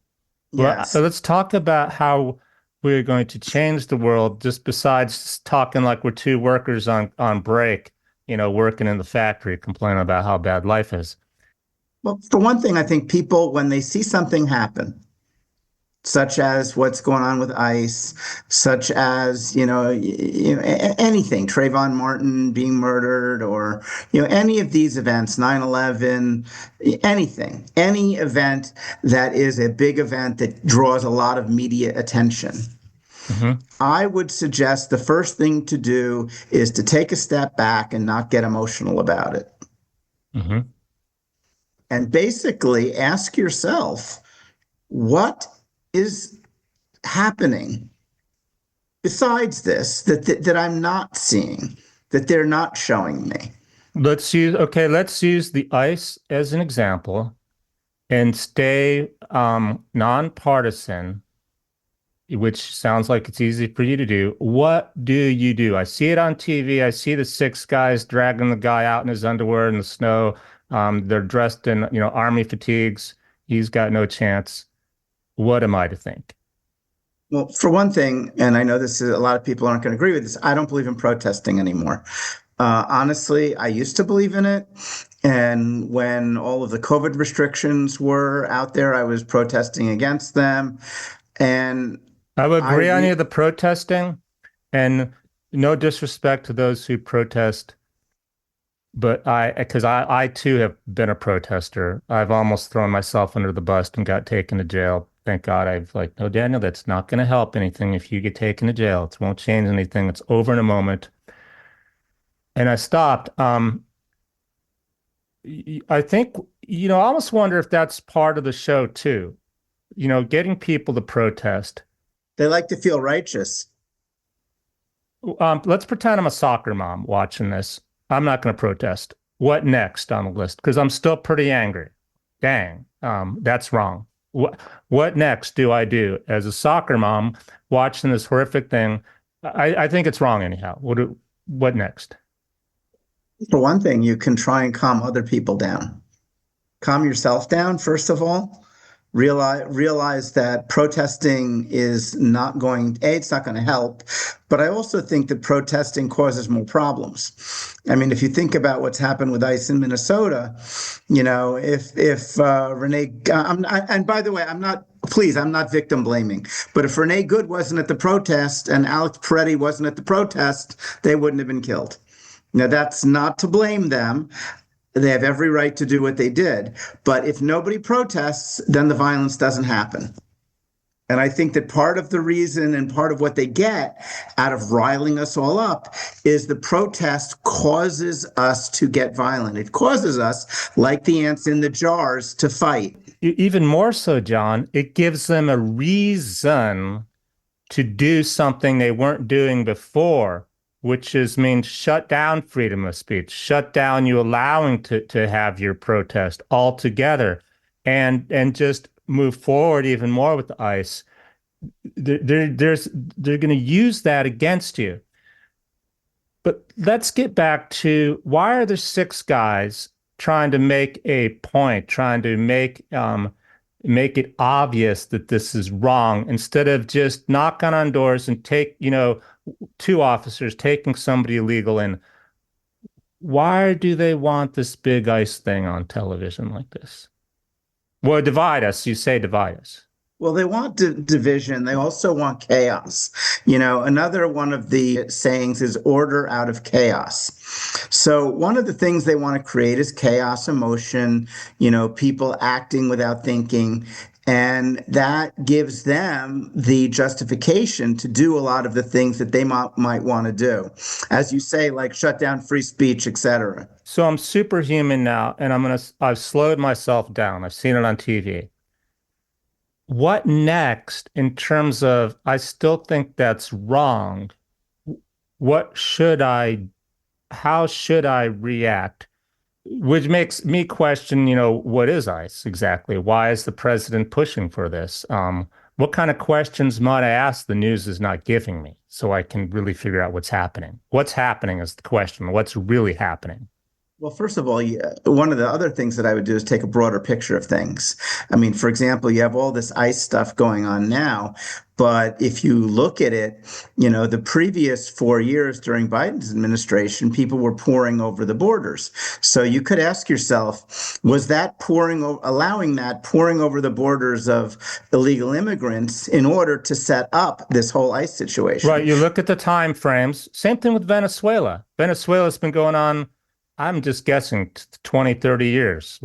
Well,
Yes.
let's talk about how we're going to change the world, just besides talking like we're two workers on break, working in the factory, complaining about how bad life is.
Well, for one thing, I think people, when they see something happen, such as what's going on with ICE, such as, anything, Trayvon Martin being murdered, or, any of these events, 9/11, anything, any event that is a big event that draws a lot of media attention.
Hmm.
I would suggest the first thing to do is to take a step back and not get emotional about it.
Hmm.
And basically ask yourself, what is happening besides this that I'm not seeing, that they're not showing me?
Let's use the ice as an example and stay nonpartisan, which sounds like it's easy for you to do. What do you do? I see it on TV. I see the six guys dragging the guy out in his underwear in the snow. They're dressed in, army fatigues. He's got no chance. What am I to think?
Well, for one thing, and I know this is a lot of people aren't going to agree with this, I don't believe in protesting anymore. Honestly, I used to believe in it. And when all of the COVID restrictions were out there, I was protesting against them. And
I would
I
agree on
re
you, the protesting, and no disrespect to those who protest, but because I too have been a protester. I've almost thrown myself under the bus and got taken to jail. Thank God I've like, no, Daniel, that's not going to help anything if you get taken to jail. It won't change anything. It's over in a moment. And I stopped. I think, I almost wonder if that's part of the show too. Getting people to protest.
They like to feel righteous.
Let's pretend I'm a soccer mom watching this. I'm not going to protest. What next on the list? Because I'm still pretty angry. Dang, that's wrong. What next do I do as a soccer mom watching this horrific thing? I think it's wrong anyhow. What next?
For one thing, you can try and calm other people down. Calm yourself down, first of all. Realize that protesting is not going, it's not going to help. But I also think that protesting causes more problems. I mean, if you think about what's happened with ICE in Minnesota, if Renee, and by the way, I'm not victim blaming, but if Renee Good wasn't at the protest and Alex Peretti wasn't at the protest, they wouldn't have been killed. Now, that's not to blame them. They have every right to do what they did. But if nobody protests, then the violence doesn't happen. And I think that part of the reason and part of what they get out of riling us all up is the protest causes us to get violent. It causes us, like the ants in the jars, to fight.
Even more so, John, it gives them a reason to do something they weren't doing before, which means shut down freedom of speech, shut down you allowing to have your protest altogether, and just move forward even more with the ICE. They're going to use that against you. But let's get back to, why are there six guys trying to make a point, trying to make it obvious that this is wrong, instead of just knocking on doors and take, two officers taking somebody illegal in? Why do they want this big ICE thing on television like this? Well, divide us. You say divide us.
Well, they want division. They also want chaos. Another one of the sayings is order out of chaos. So, one of the things they want to create is chaos, emotion, people acting without thinking. And that gives them the justification to do a lot of the things that they might want to do. As you say, like shut down free speech, etc.
So I'm superhuman now, and I've slowed myself down. I've seen it on TV. What next in terms of, I still think that's wrong. What should I, how should I react? Which makes me question, what is ICE exactly? Why is the president pushing for this? What kind of questions might I ask the news is not giving me so I can really figure out what's happening? What's happening is the question. What's really happening?
Well, first of all, one of the other things that I would do is take a broader picture of things. I mean, for example, you have all this ICE stuff going on now, but if you look at it, the previous 4 years during Biden's administration, people were pouring over the borders. So you could ask yourself, was that allowing that pouring over the borders of illegal immigrants in order to set up this whole ICE situation?
Right. You look at the time frames. Same thing with Venezuela. Venezuela's been going on, I'm just guessing 20, 30 years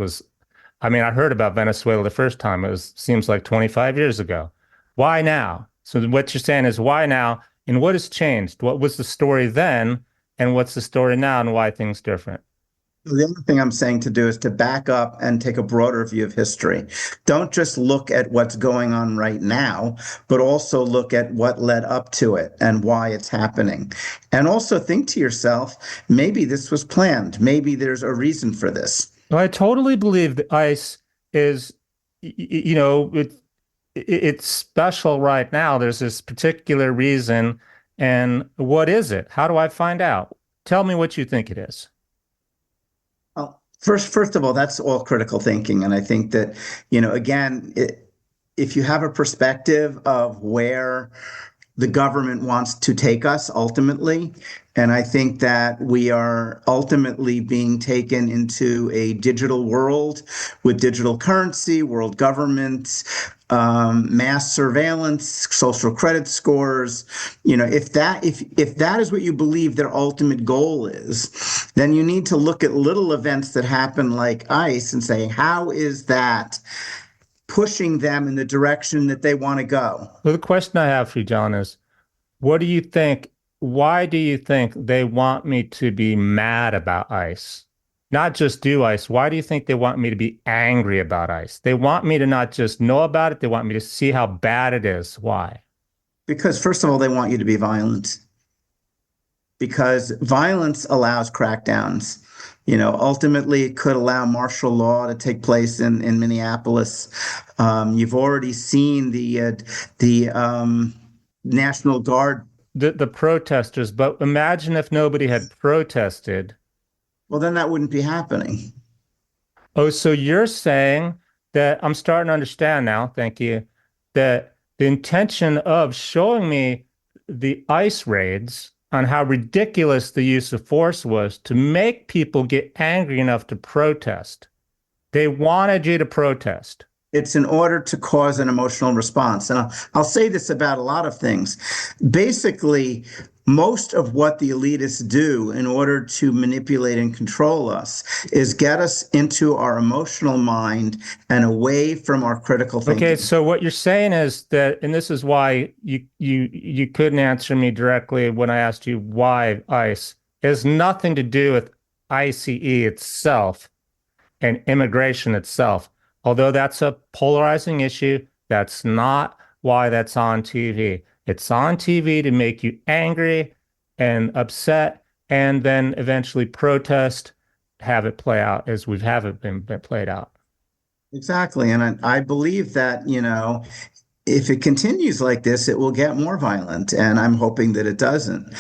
I mean, I heard about Venezuela the first time. Seems like 25 years ago. Why now? So what you're saying is why now? And what has changed? What was the story then? And what's the story now and why things different?
The other thing I'm saying to do is to back up and take a broader view of history. Don't just look at what's going on right now, but also look at what led up to it and why it's happening. And also think to yourself, maybe this was planned. Maybe there's a reason for this.
Well, I totally believe that ICE is, it's special right now. There's this particular reason. And what is it? How do I find out? Tell me what you think it is.
Well, first of all, that's all critical thinking. And I think that, again, if you have a perspective of where the government wants to take us ultimately. And I think that we are ultimately being taken into a digital world with digital currency, world government, mass surveillance, social credit scores. If that is what you believe their ultimate goal is, then you need to look at little events that happen like ICE and say, how is that pushing them in the direction that they want to go?
Well, the question I have for you, John, is what do you think? Why do you think they want me to be mad about ICE? Not just do ICE. Why do you think they want me to be angry about ICE? They want me to not just know about it, they want me to see how bad it is. Why?
Because, first of all, they want you to be violent. Because violence allows crackdowns. Ultimately, it could allow martial law to take place in Minneapolis. You've already seen the National Guard.
The protesters, but imagine if nobody had protested.
Well, then that wouldn't be happening.
Oh, so you're saying that I'm starting to understand now, thank you, that the intention of showing me the ICE raids on how ridiculous the use of force was to make people get angry enough to protest. They wanted you to protest.
It's in order to cause an emotional response. And I'll say this about a lot of things. Basically, most of what the elitists do in order to manipulate and control us is get us into our emotional mind and away from our critical thinking.
Okay, so what you're saying is that, and this is why you couldn't answer me directly when I asked you why ICE. It has nothing to do with ICE itself and immigration itself. Although that's a polarizing issue, that's not why that's on TV. It's on TV to make you angry and upset, and then eventually protest, have it play out as we've have it been played out.
Exactly. And I believe that, if it continues like this, it will get more violent. And I'm hoping that it doesn't.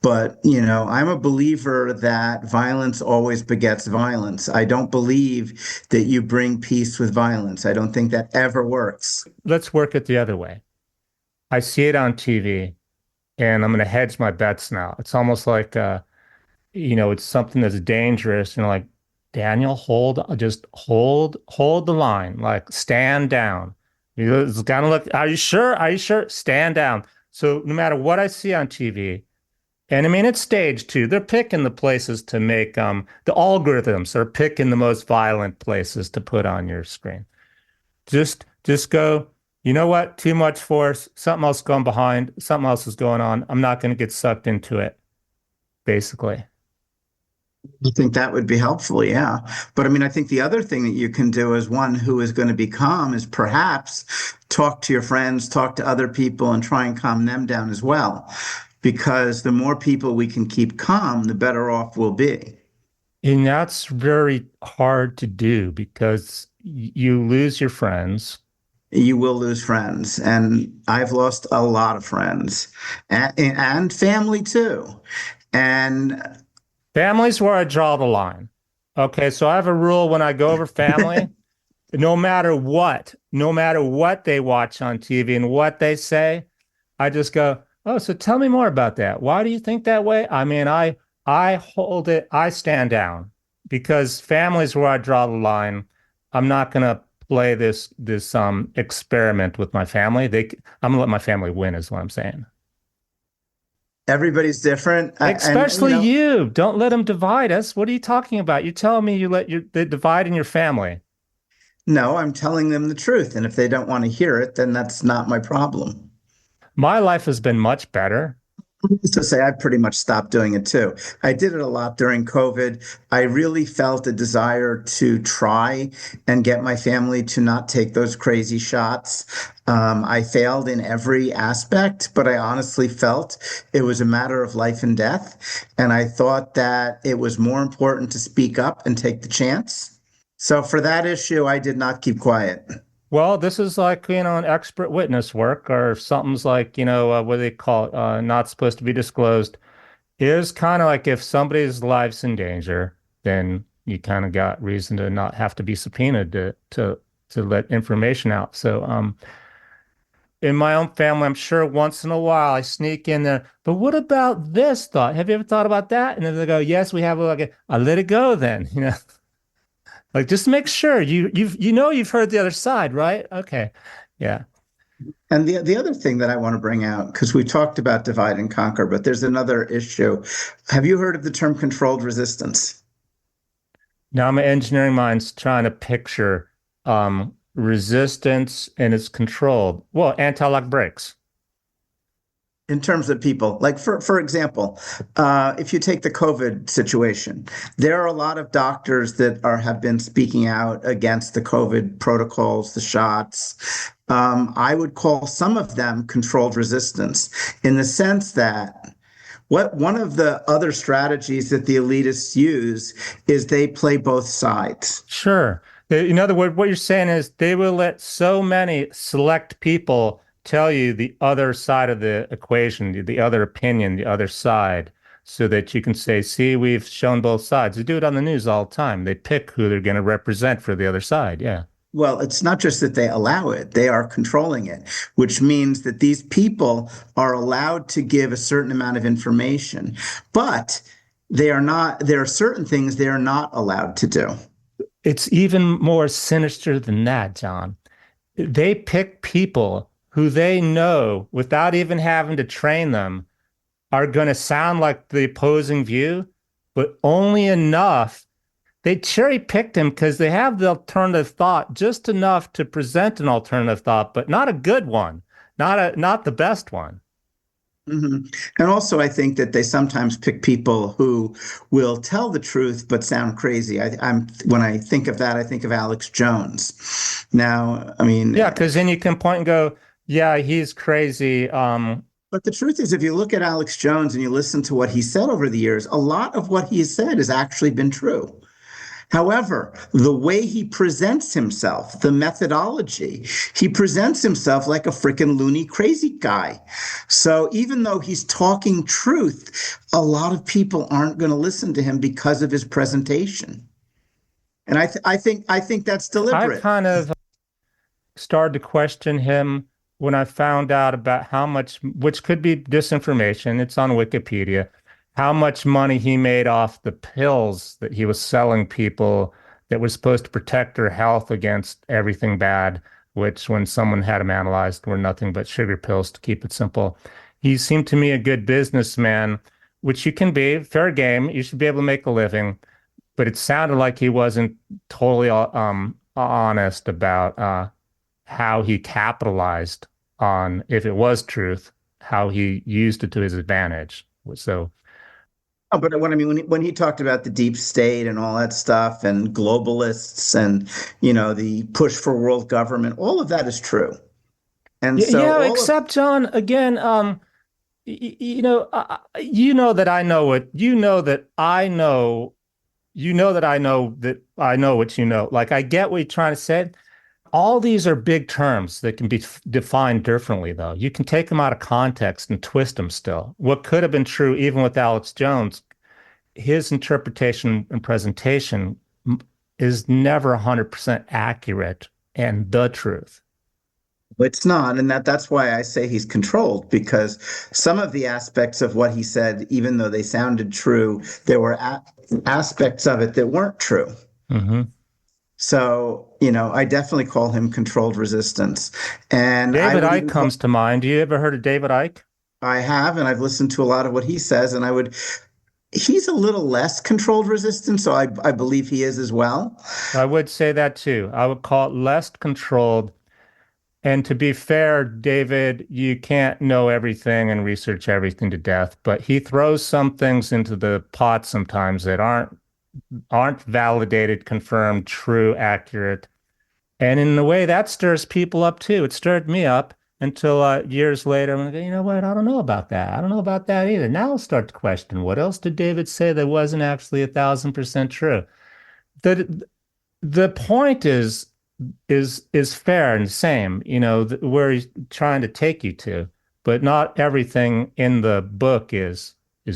But, I'm a believer that violence always begets violence. I don't believe that you bring peace with violence. I don't think that ever works.
Let's work it the other way. I see it on TV and I'm going to hedge my bets now. It's almost like, it's something that's dangerous. Like, Daniel, hold the line, like stand down. It's kind of look, are you sure? Are you sure? Stand down. So no matter what I see on TV, and I mean it's staged too. They're picking the places to make the algorithms are picking the most violent places to put on your screen. Just go, you know what? Too much force, something else going behind, something else is going on. I'm not going to get sucked into it, basically.
I think that would be helpful, yeah. But I mean, I think the other thing that you can do as one who is going to be calm is perhaps talk to your friends, talk to other people, and try and calm them down as well. Because the more people we can keep calm, the better off we'll be.
And that's very hard to do because you lose your friends.
You will lose friends. And I've lost a lot of friends and family too. And
Family's where I draw the line. Okay, so I have a rule when I go over family, no matter what they watch on TV and what they say, I just go, "Oh, so tell me more about that. Why do you think that way?" I mean, I hold it, I stand down because family's where I draw the line. I'm not gonna play this experiment with my family. I'm gonna let my family win, is what I'm saying.
everybody's different. And,
Especially you. Don't let them divide us. What are you talking about? You're telling me they divide in your family.
no, I'm telling them the truth. And if they don't want to hear it, then that's not my problem.
My life has been much better.
To say I pretty much stopped doing it too. I did it a lot during COVID. I really felt a desire to try and get my family to not take those crazy shots. I failed in every aspect, but I honestly felt it was a matter of life and death. And I thought that it was more important to speak up and take the chance. So for that issue, I did not keep quiet.
Well, this is like, an expert witness work or something's like, what do they call it? Not supposed to be disclosed. Is kind of like if somebody's life's in danger, then you kind of got reason to not have to be subpoenaed to let information out. So, in my own family, I'm sure once in a while I sneak in there. But what about this thought? Have you ever thought about that? And then they go, yes, we have I let it go then, like just make sure you've heard the other side, right? Okay. Yeah.
And the other thing that I want to bring out, because we talked about divide and conquer, but there's another issue. Have you heard of the term controlled resistance?
Now my engineering mind's trying to picture resistance and it's controlled. Well, anti-lock brakes.
In terms of people, like for example, if you take the COVID situation, there are a lot of doctors that have been speaking out against the COVID protocols, the shots. I would call some of them controlled resistance in the sense that one of the other strategies that the elitists use is they play both sides.
Sure. In other words, what you're saying is they will let so many select people tell you the other side of the equation, the other opinion, the other side, so that you can say, see, we've shown both sides. They do it on the news all the time. They pick who they're going to represent for the other side. Yeah.
Well, it's not just that they allow it, they are controlling it, which means that these people are allowed to give a certain amount of information, but there are certain things they are not allowed to do.
It's even more sinister than that, John. They pick people who they know without even having to train them are going to sound like the opposing view, but only enough. They cherry picked him because they have the alternative thought just enough to present an alternative thought, but not a good one, not the best one.
Mm-hmm. And also, I think that they sometimes pick people who will tell the truth but sound crazy. When I think of that, I think of Alex Jones. Now, I mean,
yeah, because then you can point and go, yeah, he's crazy.
But the truth is, if you look at Alex Jones and you listen to what he said over the years, a lot of what he has said has actually been true. However, the way he presents himself, the methodology, he presents himself like a freaking loony crazy guy. So even though he's talking truth, a lot of people aren't going to listen to him because of his presentation. And I think that's
I
deliberate.
kind of started to question him when I found out about how much, which could be disinformation, it's on Wikipedia, how much money he made off the pills that he was selling people that were supposed to protect their health against everything bad, which when someone had him analyzed were nothing but sugar pills to keep it simple. He seemed to me a good businessman, which you can be, fair game. You should be able to make a living, but it sounded like he wasn't totally honest about how he capitalized on, if it was truth, how he used it to his advantage. So,
Oh, but what I mean, when he talked about the deep state and all that stuff and globalists and, the push for world government, all of that is true. And so
yeah,
all of,
except John, again, you know that I know what you know that I know, you know that I know that I know what you know. Like I get what you're trying to say. All these are big terms that can be defined differently, though. You can take them out of context and twist them still. What could have been true even with Alex Jones, his interpretation and presentation is never 100% accurate and the truth.
it's not, and that's why I say he's controlled, because some of the aspects of what he said, even though they sounded true, there were aspects of it that weren't true.
Mm-hmm.
So, I definitely call him controlled resistance. And I
David
would
Icke
even call,
comes to mind. You ever heard of David Icke?
I have, and I've listened to a lot of what he says, and he's a little less controlled resistance, so I believe he is as well.
I would say that too. I would call it less controlled. And to be fair, David, you can't know everything and research everything to death, but he throws some things into the pot sometimes that aren't validated, confirmed, true, accurate. And in a way, that stirs people up too. It stirred me up until years later, I'm like, you know what? I don't know about that. I don't know about that either. Now I'll start to question what else did David say that wasn't actually 1,000% true? The the point is fair and the same, where he's trying to take you to, but not everything in the book is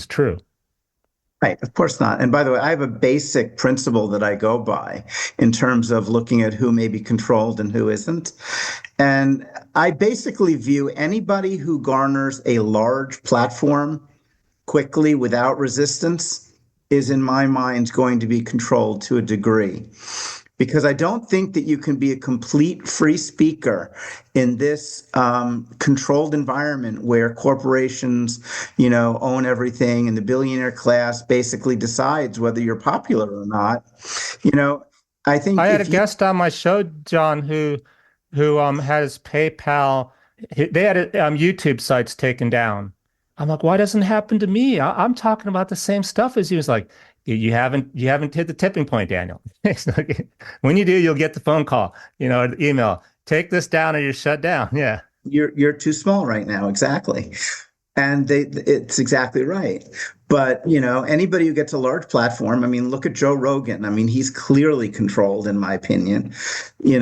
true.
Right, of course not. And by the way, I have a basic principle that I go by in terms of looking at who may be controlled and who isn't. And I basically view anybody who garners a large platform quickly without resistance is, in my mind, going to be controlled to a degree. Because I don't think that you can be a complete free speaker in this controlled environment where corporations, own everything, and the billionaire class basically decides whether you're popular or not. You know, I
I
think
had a
if you,
guest on my show, John, who had his PayPal. They had YouTube sites taken down. I'm like, why doesn't it happen to me? I'm talking about the same stuff as you. He was like, you haven't hit the tipping point, Daniel. It's like, when you do, you'll get the phone call, an email. Take this down or you're shut down. Yeah.
you're too small right now, exactly. And it's exactly right. But, anybody who gets a large platform, I mean, look at Joe Rogan. I mean, he's clearly controlled, in my opinion. He's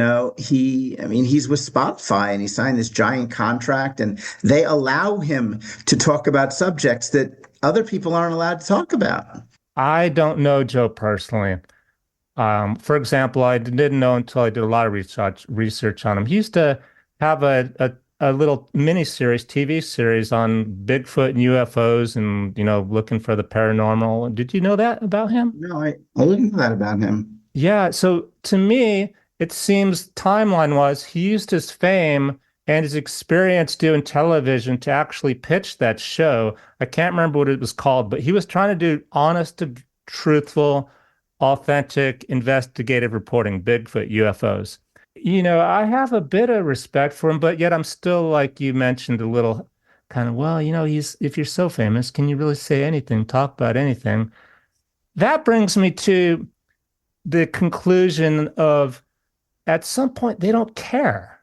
with Spotify and he signed this giant contract and they allow him to talk about subjects that other people aren't allowed to talk about.
I don't know Joe personally. For example, I didn't know until I did a lot of research on him. He used to have a little mini series, TV series on Bigfoot and UFOs and, looking for the paranormal. Did you know that about him?
No, I didn't know that about him.
Yeah. So to me, it seems timeline wise, he used his fame and his experience doing television to actually pitch that show. I can't remember what it was called, but he was trying to do honest to truthful, authentic, investigative reporting, Bigfoot, UFOs. I have a bit of respect for him, but yet I'm still, like you mentioned, a little kind of, well, if you're so famous, can you really say anything, talk about anything? That brings me to the conclusion of at some point they don't care.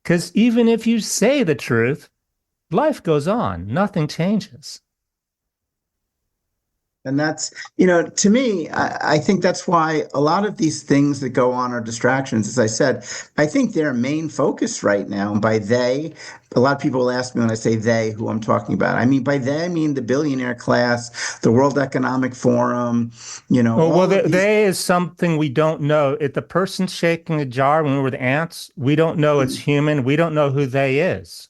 Because even if you say the truth, life goes on, nothing changes.
And that's, to me, I think that's why a lot of these things that go on are distractions. As I said, I think their main focus right now, and by they, a lot of people will ask me when I say they, who I'm talking about. I mean, by they, I mean the billionaire class, the World Economic Forum,
Well,
all of these.
they is something we don't know. If the person shaking the jar when we were the ants, we don't know it's human. We don't know who they is.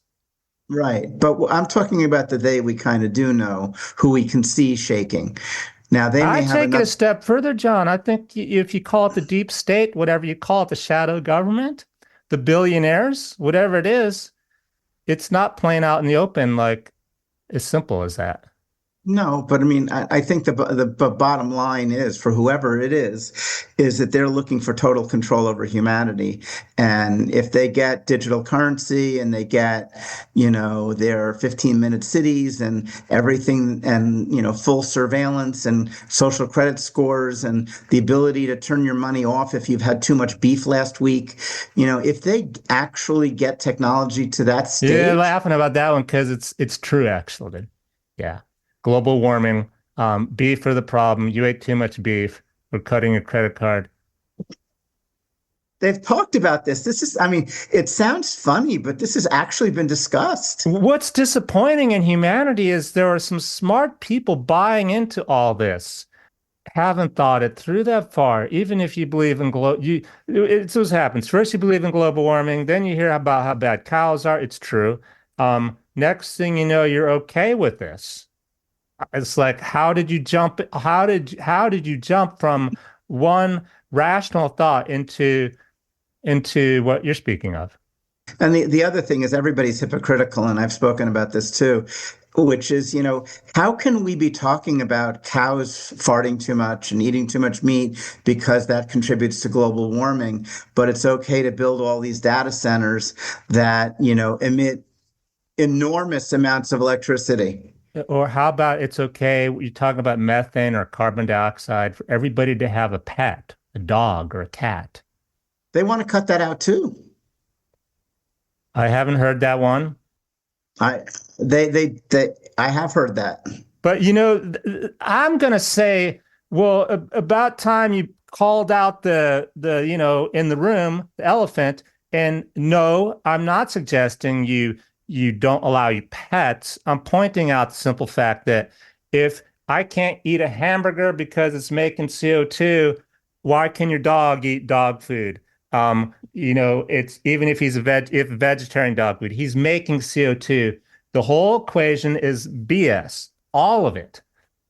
Right. But I'm talking about the they we kind of do know, who we can see shaking. Now, they
I
may have
take it a
enough.
step further, John. I think if you call it the deep state, whatever you call it, the shadow government, the billionaires, whatever it is, it's not playing out in the open like as simple as that.
No, but I mean, I think the bottom line is for whoever it is that they're looking for total control over humanity. And if they get digital currency and they get, their 15-minute cities and everything and, full surveillance and social credit scores and the ability to turn your money off if you've had too much beef last week, if they actually get technology to that
Yeah,
stage.
laughing about that one because it's true actually. Yeah. Global warming, beef are the problem. You ate too much beef. We're cutting your credit card.
They've talked about this. I mean, it sounds funny, but this has actually been discussed.
What's disappointing in humanity is there are some smart people buying into all this. Haven't thought it through that far. Even if you believe in it's what happens. First, you believe in global warming, then you hear about how bad cows are. It's true. Next thing you know, you're okay with this. It's like, how did you jump? How did you jump from one rational thought into what you're speaking of?
And the other thing is everybody's hypocritical, and I've spoken about this too, which is, how can we be talking about cows farting too much and eating too much meat because that contributes to global warming, but it's okay to build all these data centers that, emit enormous amounts of electricity?
Or how about it's okay, you're talking about methane or carbon dioxide for everybody to have a pet, a dog or a cat.
They want to cut that out too.
I haven't heard that one.
I they I have heard that.
But I'm gonna say, well, about time you called out the in the room, the elephant. And no, I'm not suggesting you don't allow your pets. I'm pointing out the simple fact that if I can't eat a hamburger because it's making CO2, why can your dog eat dog food? It's even if if a vegetarian dog food, he's making CO2. The whole equation is BS, all of it.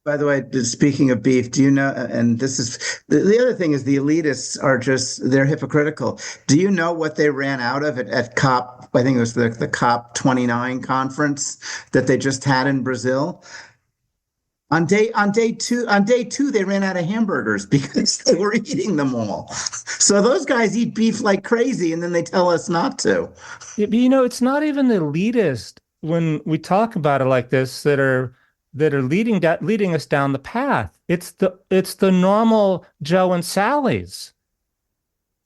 By the way, speaking of beef, do you know, and this is the other thing is the elitists are they're hypocritical. Do you know what they ran out of at COP? I think it was the COP 29 conference that they just had in Brazil. On day two, they ran out of hamburgers because they were eating them all. So those guys eat beef like crazy, and then they tell us not to.
It's not even the elitist when we talk about it like this that are leading us down the path. It's the normal Joe and Sally's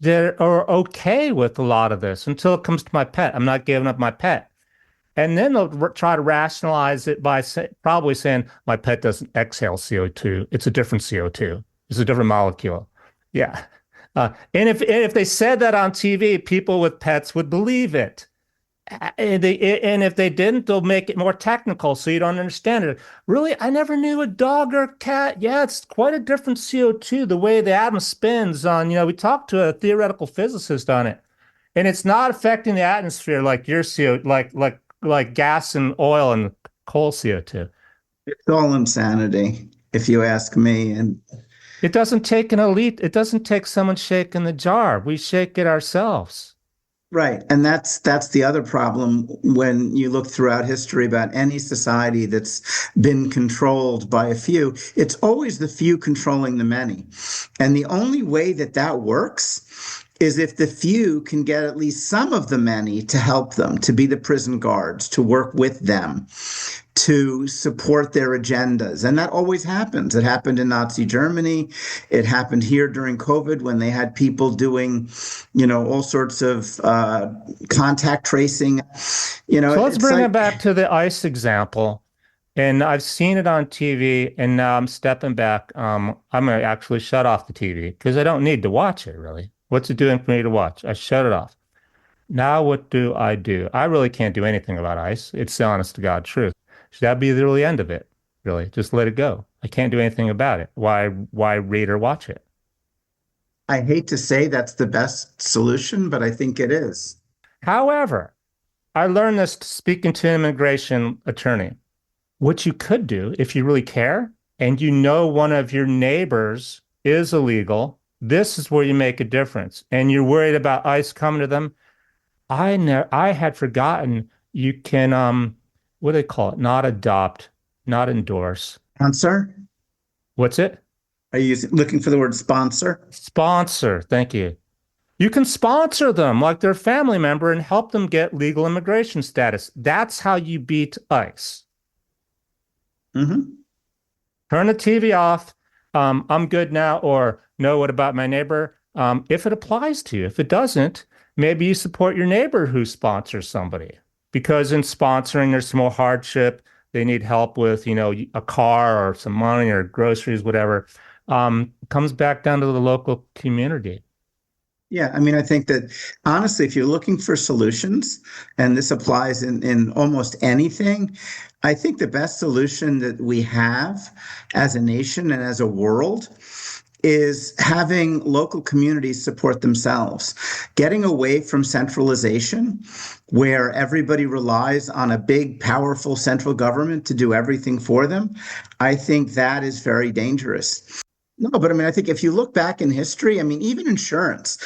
that are okay with a lot of this until it comes to my pet. I'm not giving up my pet. And then they'll try to rationalize it by probably saying my pet doesn't exhale CO2. It's a different CO2. It's a different molecule. Yeah. And if they said that on TV, people with pets would believe it. And if they didn't, they'll make it more technical so you don't understand it. Really, I never knew a dog or cat. Yeah, it's quite a different CO2, the way the atom spins on, we talked to a theoretical physicist on it. And it's not affecting the atmosphere like your CO, like gas and oil and coal CO2.
It's all insanity, if you ask me. And
It doesn't take an elite, it doesn't take someone shaking the jar. We shake it ourselves.
right, and that's the other problem when you look throughout history about any society that's been controlled by a few. It's always the few controlling the many, and the only way that works is if the few can get at least some of the many to help them, to be the prison guards, to work with them, to support their agendas. And that always happens. It happened in Nazi Germany. It happened here during COVID when they had people doing, all sorts of contact tracing.
So let's bring it back to the ice example. And I've seen it on TV, and now I'm stepping back. I'm going to actually shut off the TV because I don't need to watch it, really. What's it doing for me to watch? I shut it off. Now what do? I really can't do anything about ice. It's the honest to God truth. Should that be the really end of it? Really, just let it go. I can't do anything about it. Why read or watch it?
I hate to say that's the best solution, but I think it is.
However, I learned this speaking to an immigration attorney. What you could do if you really care and one of your neighbors is illegal, this is where you make a difference. And you're worried about ICE coming to them. I had forgotten you can what do they call it? Not adopt, not endorse.
Sponsor?
What's it?
Are you looking for the word sponsor?
Sponsor. Thank you. You can sponsor them like their family member and help them get legal immigration status. That's how you beat ICE.
Hmm.
Turn the TV off. I'm good now. Or no, what about my neighbor? If it applies to you, if it doesn't, maybe you support your neighbor who sponsors somebody. Because in sponsoring, there's some more hardship. They need help with, a car or some money or groceries, whatever. Comes back down to the local community.
Yeah, I mean, I think that honestly, if you're looking for solutions, and this applies in almost anything, I think the best solution that we have as a nation and as a world is having local communities support themselves, getting away from centralization, where everybody relies on a big, powerful central government to do everything for them. I think that is very dangerous. No, but I mean, I think if you look back in history, I mean, even insurance,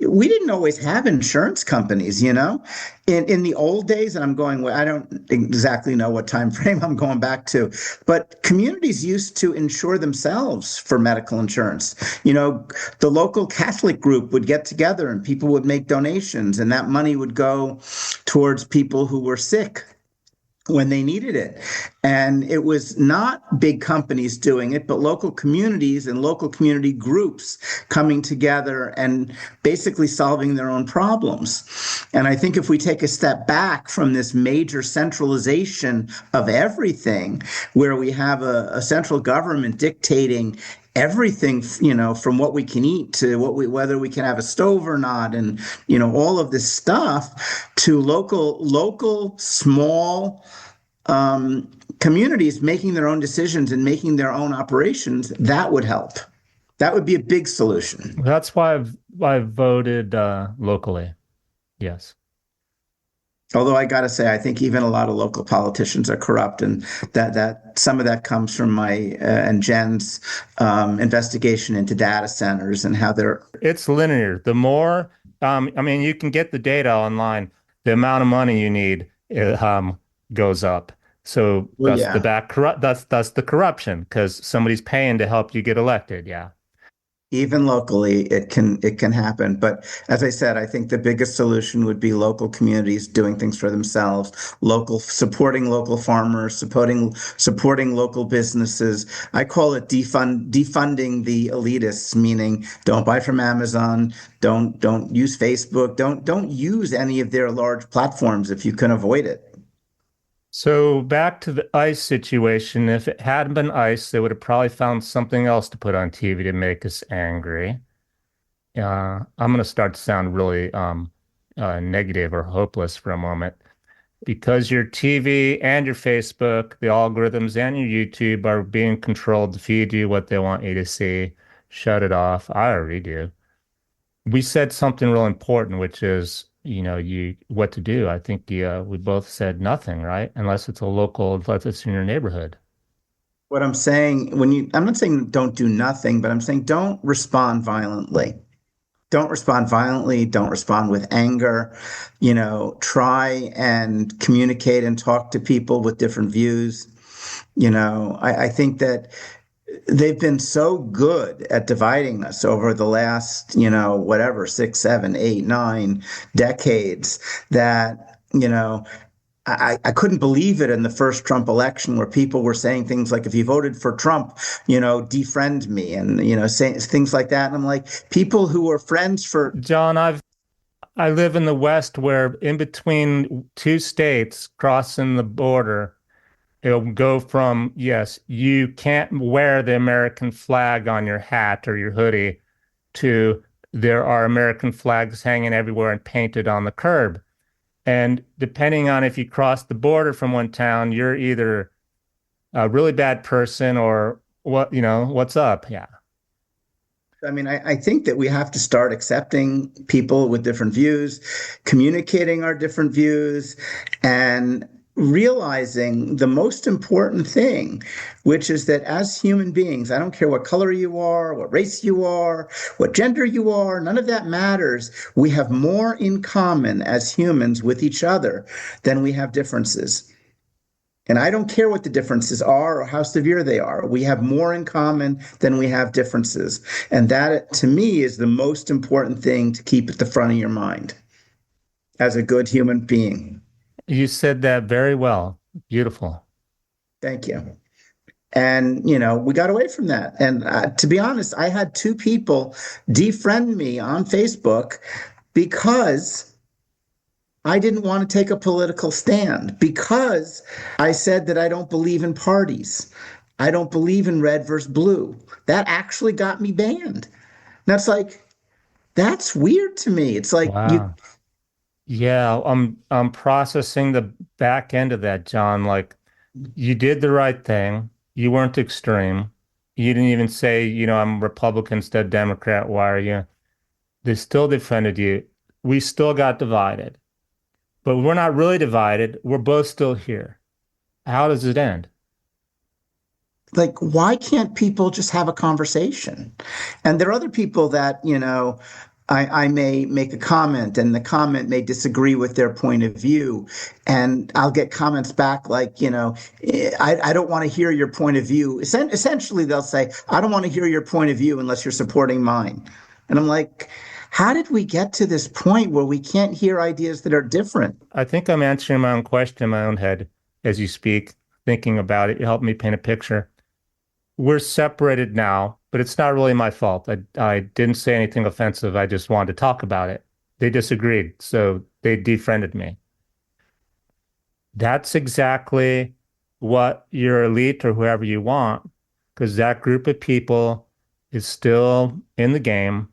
we didn't always have insurance companies, you know? In the old days, and I'm going, well, I don't exactly know what time frame I'm going back to, but communities used to insure themselves for medical insurance. You know, the local Catholic group would get together and people would make donations, and that money would go towards people who were sick when they needed it. And it was not big companies doing it, but local communities and local community groups coming together and basically solving their own problems. And I think if we take a step back from this major centralization of everything, where we have a central government dictating everything, from what we can eat to whether we can have a stove or not, and all of this stuff, to local small communities making their own decisions and making their own operations, that would help. That would be a big solution.
That's why I've voted locally. Yes.
Although I got to say, I think even a lot of local politicians are corrupt, and that some of that comes from my and Jen's investigation into data centers and how they're.
It's linear. The more, I mean, you can get the data online. The amount of money you need goes up. So
Well, yeah.
that's the corruption because somebody's paying to help you get elected. Yeah.
Even locally, it can happen. But as I said, I think the biggest solution would be local communities doing things for themselves, local supporting local farmers, supporting local businesses. I call it defunding the elitists, meaning don't buy from Amazon, don't use Facebook, don't use any of their large platforms if you can avoid it.
So back to the ICE situation. If it hadn't been ICE, they would have probably found something else to put on TV to make us angry. I'm going to start to sound really negative or hopeless for a moment because your TV and your Facebook, the algorithms and your YouTube are being controlled to feed you what they want you to see. Shut it off. I already do. We said something real important, which is, you what to do. I think we both said nothing, right? Unless it's in your neighborhood.
What I'm saying, I'm not saying don't do nothing, but I'm saying don't respond violently. Don't respond violently. Don't respond with anger. Try and communicate and talk to people with different views. I think that they've been so good at dividing us over the last, whatever, 6, 7, 8, 9 decades, that, I couldn't believe it in the first Trump election, where people were saying things like, if you voted for Trump, defriend me, and, saying things like that. And I'm like, people who were friends for.
John, I live in the West where in between two states crossing the border, it'll go from, yes, you can't wear the American flag on your hat or your hoodie to there are American flags hanging everywhere and painted on the curb. And depending on if you cross the border from one town, you're either a really bad person or what's up. Yeah.
I mean, I think that we have to start accepting people with different views, communicating our different views, and realizing the most important thing, which is that as human beings, I don't care what color you are, what race you are, what gender you are, none of that matters. We have more in common as humans with each other than we have differences. And I don't care what the differences are or how severe they are. We have more in common than we have differences. And that, to me, is the most important thing to keep at the front of your mind as a good human being.
You said that very well. Beautiful.
Thank you. And, we got away from that. And to be honest, I had two people defriend me on Facebook because I didn't want to take a political stand, because I said that I don't believe in parties. I don't believe in red versus blue. That actually got me banned. That's like, that's weird to me. It's like
Wow. Yeah, I'm processing the back end of that, John. Like you did the right thing. You weren't extreme. You didn't even say, I'm Republican instead of Democrat. Why are you? They still defended you. We still got divided, but we're not really divided. We're both still here. How does it end?
like, why can't people just have a conversation? And there are other people that, I may make a comment and the comment may disagree with their point of view. And I'll get comments back like, I don't want to hear your point of view. Essentially, they'll say, I don't want to hear your point of view unless you're supporting mine. And I'm like, how did we get to this point where we can't hear ideas that are different?
I think I'm answering my own question in my own head as you speak, thinking about it. You helped me paint a picture. We're separated now, but it's not really my fault. I didn't say anything offensive. I just wanted to talk about it. They disagreed, so they defriended me. That's exactly what your elite or whoever you want, because that group of people is still in the game,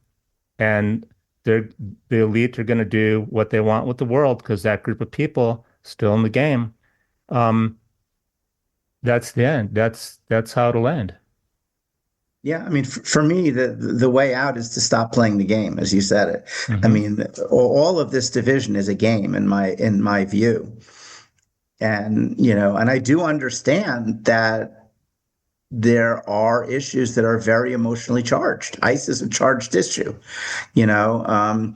and they're the elite are going to do what they want with the world because that group of people still in the game. Um, that's the end. That's how it'll end.
Yeah, I mean, for me, the way out is to stop playing the game, as you said it. I
Hmm.
mean, all of this division is a game in my view, and and I do understand that there are issues that are very emotionally charged. ICE is a charged issue, you know, um,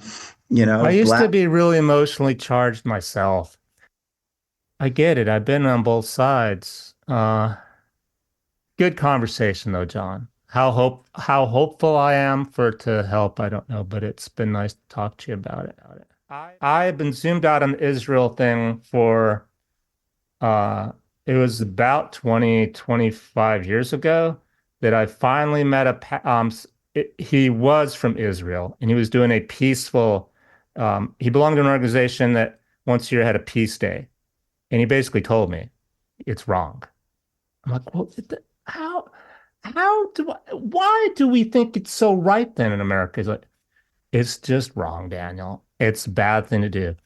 I used to
black.
be really emotionally charged myself. I get it. I've been on both sides. Good conversation though, John. How hopeful I am for it to help, I don't know, but it's been nice to talk to you about it. I've been zoomed out on the Israel thing for uh it was about 20, 25 years ago that I finally met he was from Israel and he was doing a peaceful he belonged to an organization that once a year had a peace day. And he basically told me it's wrong. I'm like, well, how, why do we think it's so right then in America? He's like, it's just wrong, Daniel. It's a bad thing to do.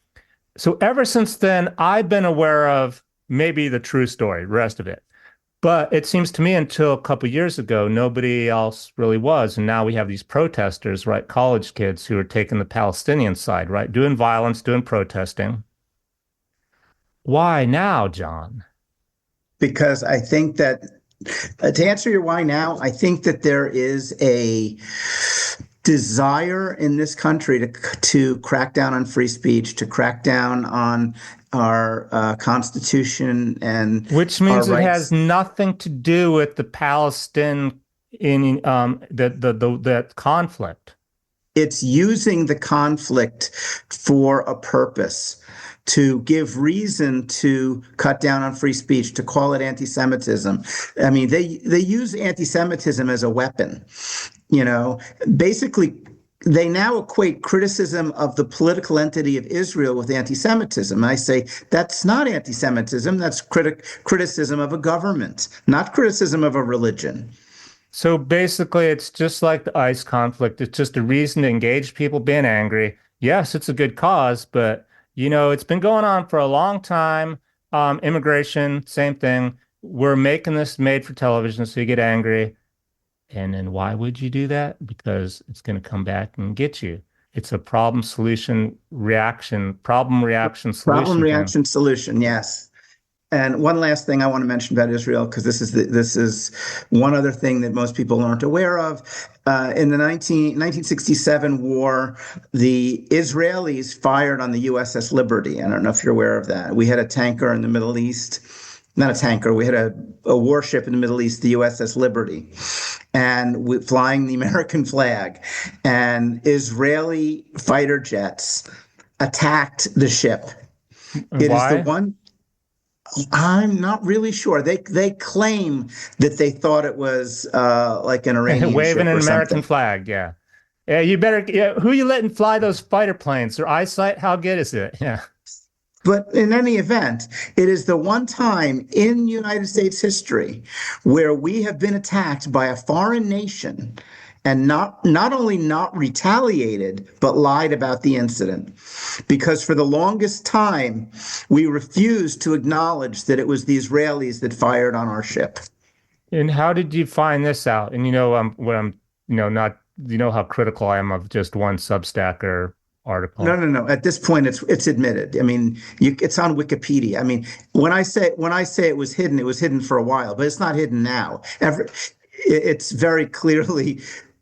So ever since then, I've been aware of maybe the true story, the rest of it. But it seems to me until a couple of years ago, nobody else really was. And now we have these protesters, right? College kids who are taking the Palestinian side, right? Doing violence, doing protesting. Why now, John?
Because I think that to answer your why now, I think that there is a desire in this country to crack down on free speech, to crack down on our Constitution and
Which
our
means it has
rights.
nothing to do with the Palestinian in that conflict.
It's using the conflict for a purpose, to give reason to cut down on free speech, to call it anti-Semitism. I mean, they use anti-Semitism as a weapon. You know, basically, they now equate criticism of the political entity of Israel with anti-Semitism. I say that's not anti-Semitism. That's criticism of a government, not criticism of a religion.
So basically, it's just like the ICE conflict. It's just a reason to engage people being angry. Yes, it's a good cause, but it's been going on for a long time. Immigration, same thing. We're making this made for television, so you get angry. And then why would you do that? Because it's going to come back and get you. It's a problem reaction
Problem,
solution thing.
reaction, solution. Yes. And one last thing I want to mention about Israel, because this is one other thing that most people aren't aware of. In the 1967 war, the Israelis fired on the USS Liberty. I don't know if you're aware of that. We had a tanker in the Middle East, not a tanker. We had a warship in the Middle East, the USS Liberty, and flying the American flag. And Israeli fighter jets attacked the ship. It is the
Why?
one. I'm not really sure. They claim that they thought it was like an Iranian
Waving
ship
an
or
American
something.
flag. Yeah. Yeah, you better. Yeah, who you letting fly those fighter planes? Their eyesight, how good is it? Yeah.
But in any event, it is the one time in United States history where we have been attacked by a foreign nation and not only not retaliated, but lied about the incident. Because for the longest time, we refused to acknowledge that it was the Israelis that fired on our ship.
And how did you find this out? And what I'm, not, how critical I am of just one Substack or
No,
article.
no, no. At this point, it's admitted. I mean, it's on Wikipedia. I mean, when I say it was hidden for a while, but it's not hidden now. It's very clearly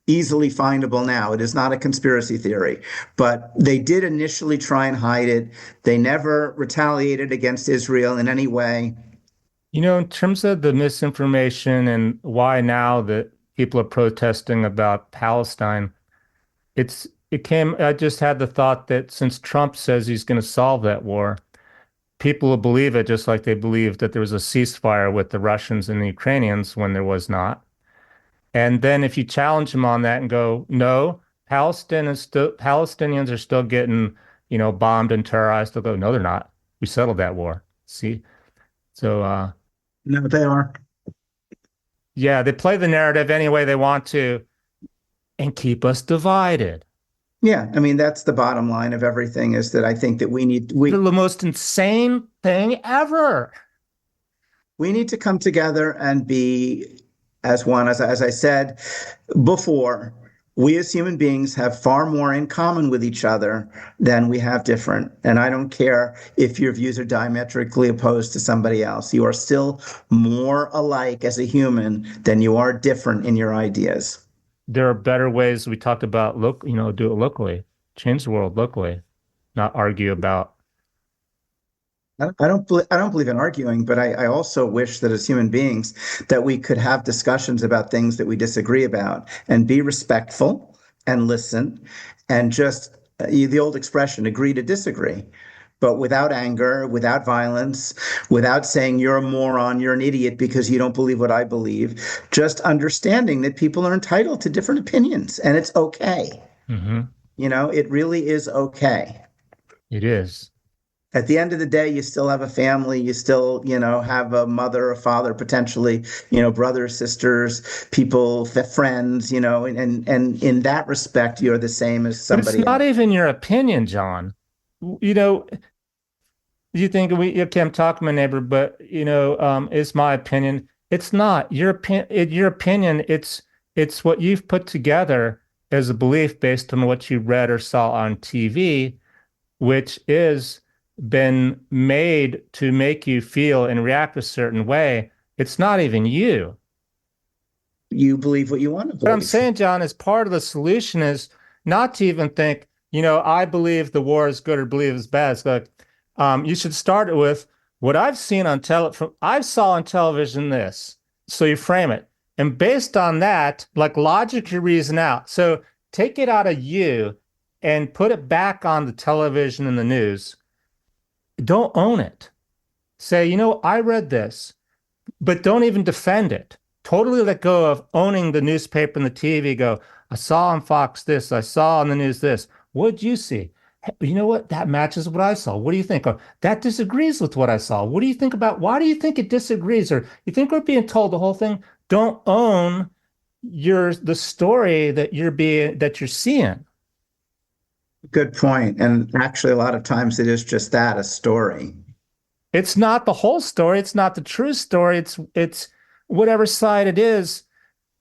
easily findable now. It is not a conspiracy theory, but they did initially try and hide it. They never retaliated against Israel in any way.
In terms of the misinformation and why now that people are protesting about Palestine, I just had the thought that since Trump says he's going to solve that war, people will believe it just like they believed that there was a ceasefire with the Russians and the Ukrainians when there was not. And then if you challenge them on that and go, no, Palestinians are still getting, bombed and terrorized, they'll go, no, they're not. We settled that war. See? So
No, they are.
yeah, they play the narrative any way they want to and keep us divided.
Yeah, I mean that's the bottom line of everything is that I think that
They're the most insane thing ever.
we need to come together and be as one. As I said before, we as human beings have far more in common with each other than we have different. And I don't care if your views are diametrically opposed to somebody else. You are still more alike as a human than you are different in your ideas.
There are better ways we talked about do it locally, change the world locally, not argue about.
I don't believe in arguing, but I also wish that as human beings that we could have discussions about things that we disagree about and be respectful and listen and just the old expression, agree to disagree, but without anger, without violence, without saying you're a moron, you're an idiot because you don't believe what I believe, just understanding that people are entitled to different opinions and it's okay.
Hmm.
It really is okay.
It is.
At the end of the day, you still have a family. You still, have a mother, a father, potentially, brothers, sisters, people, friends, and in that respect, you're the same as
But it's
somebody
not
else.
even your opinion, John. You know, you think okay, I'm talking to my neighbor, but it's my opinion. It's not your opinion. Your opinion. It's what you've put together as a belief based on what you read or saw on TV, which is been made to make you feel and react a certain way. It's not even you.
You believe what you want to
What I'm
believe.
saying, John, is part of the solution is not to even think, I believe the war is good or believe it's bad. It's like, you should start it with what I've seen on I saw on television this. So you frame it. And based on that, like logically reason out. So take it out of you and put it back on the television and the news. Don't own it. Say, I read this, but don't even defend it. Totally let go of owning the newspaper and the TV. Go, I saw on Fox this, I saw on the news this. What'd you see? Hey, you know what? That matches what I saw. What do you think? Or that disagrees with what I saw. What do you think about? Why do you think it disagrees? Or you think we're being told the whole thing? Don't own the story that you're seeing.
Good point. And actually, a lot of times it is just that, a story.
It's not the whole story. It's not the true story. It's whatever side it is.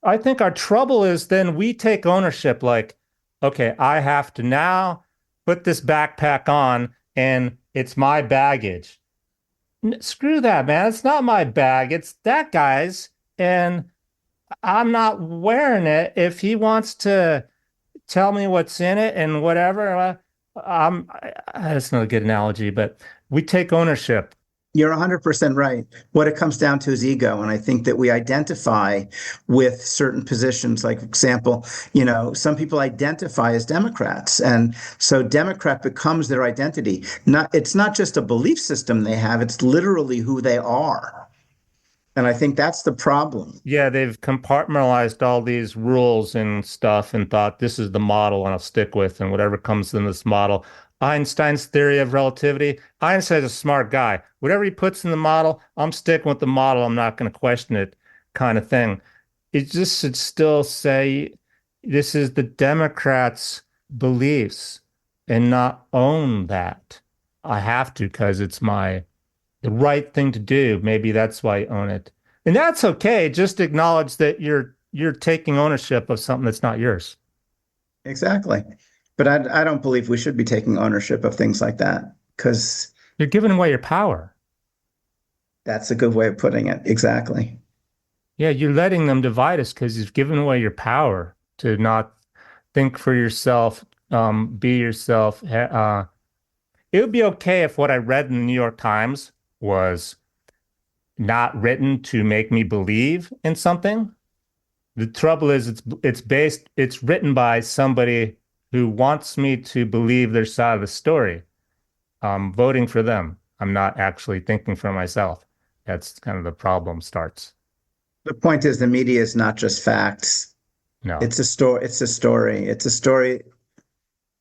I think our trouble is then we take ownership like, okay, I have to now put this backpack on and it's my baggage. Screw that, man. It's not my bag. It's that guy's, and I'm not wearing it. If he wants to tell me what's in it and whatever, that's not a good analogy, but we take ownership.
You're 100% right. What it comes down to is ego. And I think that we identify with certain positions. Like, for example, some people identify as Democrats. And so Democrat becomes their identity. It's not just a belief system they have, it's literally who they are. And I think that's the problem.
Yeah, they've compartmentalized all these rules and stuff and thought this is the model and I'll stick with and whatever comes in this model. Einstein's theory of relativity. Einstein's a smart guy. Whatever he puts in the model, I'm sticking with the model. I'm not going to question it, kind of thing. It just should still say this is the Democrats' beliefs and not own that. I have to because it's the right thing to do. Maybe that's why I own it. And that's okay. Just acknowledge that you're taking ownership of something that's not yours.
Exactly. But I don't believe we should be taking ownership of things like that because
You're giving away your power.
that's a good way of putting it. Exactly.
Yeah, you're letting them divide us because you've given away your power to not think for yourself, be yourself. It would be okay if what I read in the New York Times was not written to make me believe in something. The trouble is it's written by somebody who wants me to believe their side of the story. I'm voting for them. I'm not actually thinking for myself. That's kind of the problem starts.
The point is the media is not just facts.
No.
It's a story. It's a story. It's a story.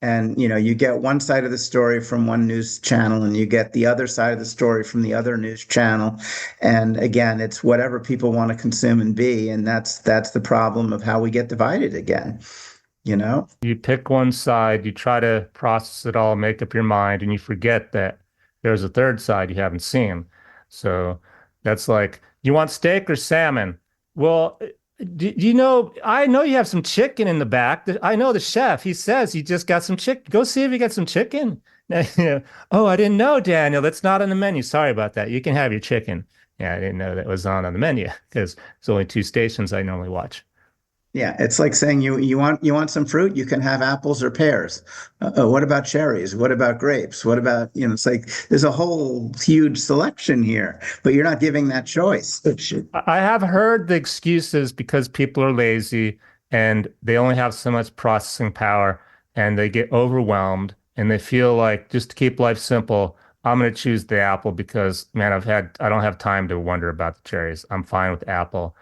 And you get one side of the story from one news channel and you get the other side of the story from the other news channel. And again, it's whatever people want to consume and be. And that's the problem of how we get divided again, you know?
You pick one side, you try to process it all, make up your mind, and you forget that there's a third side you haven't seen. So that's like, you want steak or salmon? Well, I know you have some chicken in the back. I know the chef. He says he just got some chicken. Go see if he got some chicken. Oh, I didn't know, Daniel. That's not on the menu. Sorry about that. You can have your chicken. Yeah, I didn't know that was on the menu because there's only two stations I normally watch.
Yeah, it's like saying you want some fruit, you can have apples or pears. What about cherries? What about grapes? What about, it's like there's a whole huge selection here, but you're not giving that choice.
I have heard the excuses because people are lazy and they only have so much processing power and they get overwhelmed and they feel like just to keep life simple, I'm going to choose the apple because, man, I don't have time to wonder about the cherries. I'm fine with apple.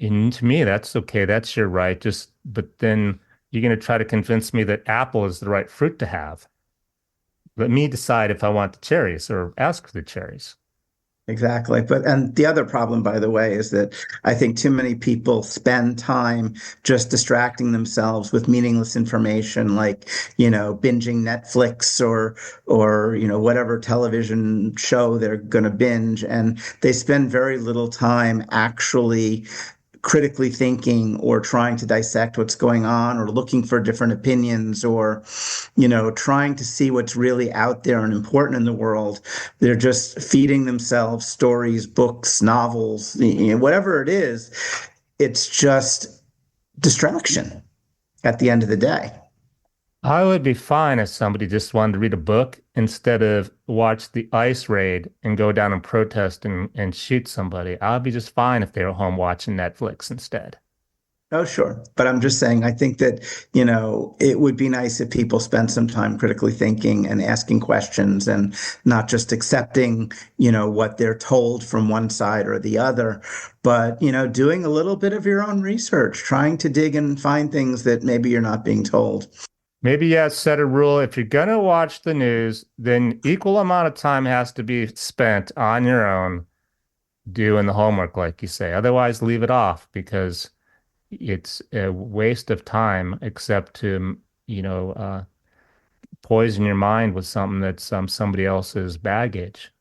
And to me, that's okay. That's your right. But then you're going to try to convince me that apple is the right fruit to have. Let me decide if I want the cherries or ask for the cherries.
Exactly. And the other problem, by the way, is that I think too many people spend time just distracting themselves with meaningless information like, binging Netflix or, whatever television show they're going to binge. And they spend very little time actually critically thinking or trying to dissect what's going on or looking for different opinions or trying to see what's really out there and important in the world. They're just feeding themselves stories, books, novels, whatever it is. It's just distraction at the end of the day.
I would be fine if somebody just wanted to read a book instead of watch the ICE raid and go down and protest and shoot somebody. I would be just fine if they were home watching Netflix instead.
Oh, sure. But I'm just saying, I think that, it would be nice if people spend some time critically thinking and asking questions and not just accepting, what they're told from one side or the other, but, doing a little bit of your own research, trying to dig and find things that maybe you're not being told.
Maybe yeah, set a rule. If you're gonna watch the news, then equal amount of time has to be spent on your own doing the homework, like you say. Otherwise, leave it off because it's a waste of time, except to, poison your mind with something that's somebody else's baggage.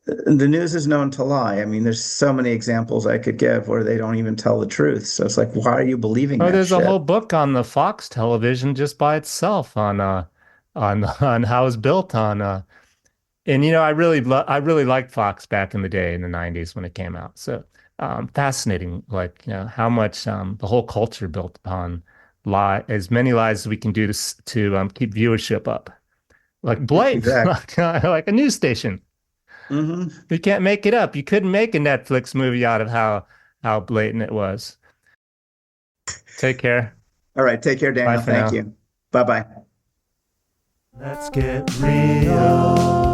The news is known to lie. I mean, there's so many examples I could give where they don't even tell the truth. So it's like, why are you believing
Oh,
that
there's a
shit?
whole book on the Fox television just by itself on on how it's built on. And I really liked Fox back in the day in the 90s when it came out. So fascinating, like how much the whole culture built upon as many lies as we can do to keep viewership up. Like blame,
Exactly.
like a news station.
Hmm.
You can't make it up. You couldn't make a Netflix movie out of how blatant it was. Take care.
All right. Take care,
Bye
Daniel.
for
Thank
now.
you. Bye bye.
Let's get real.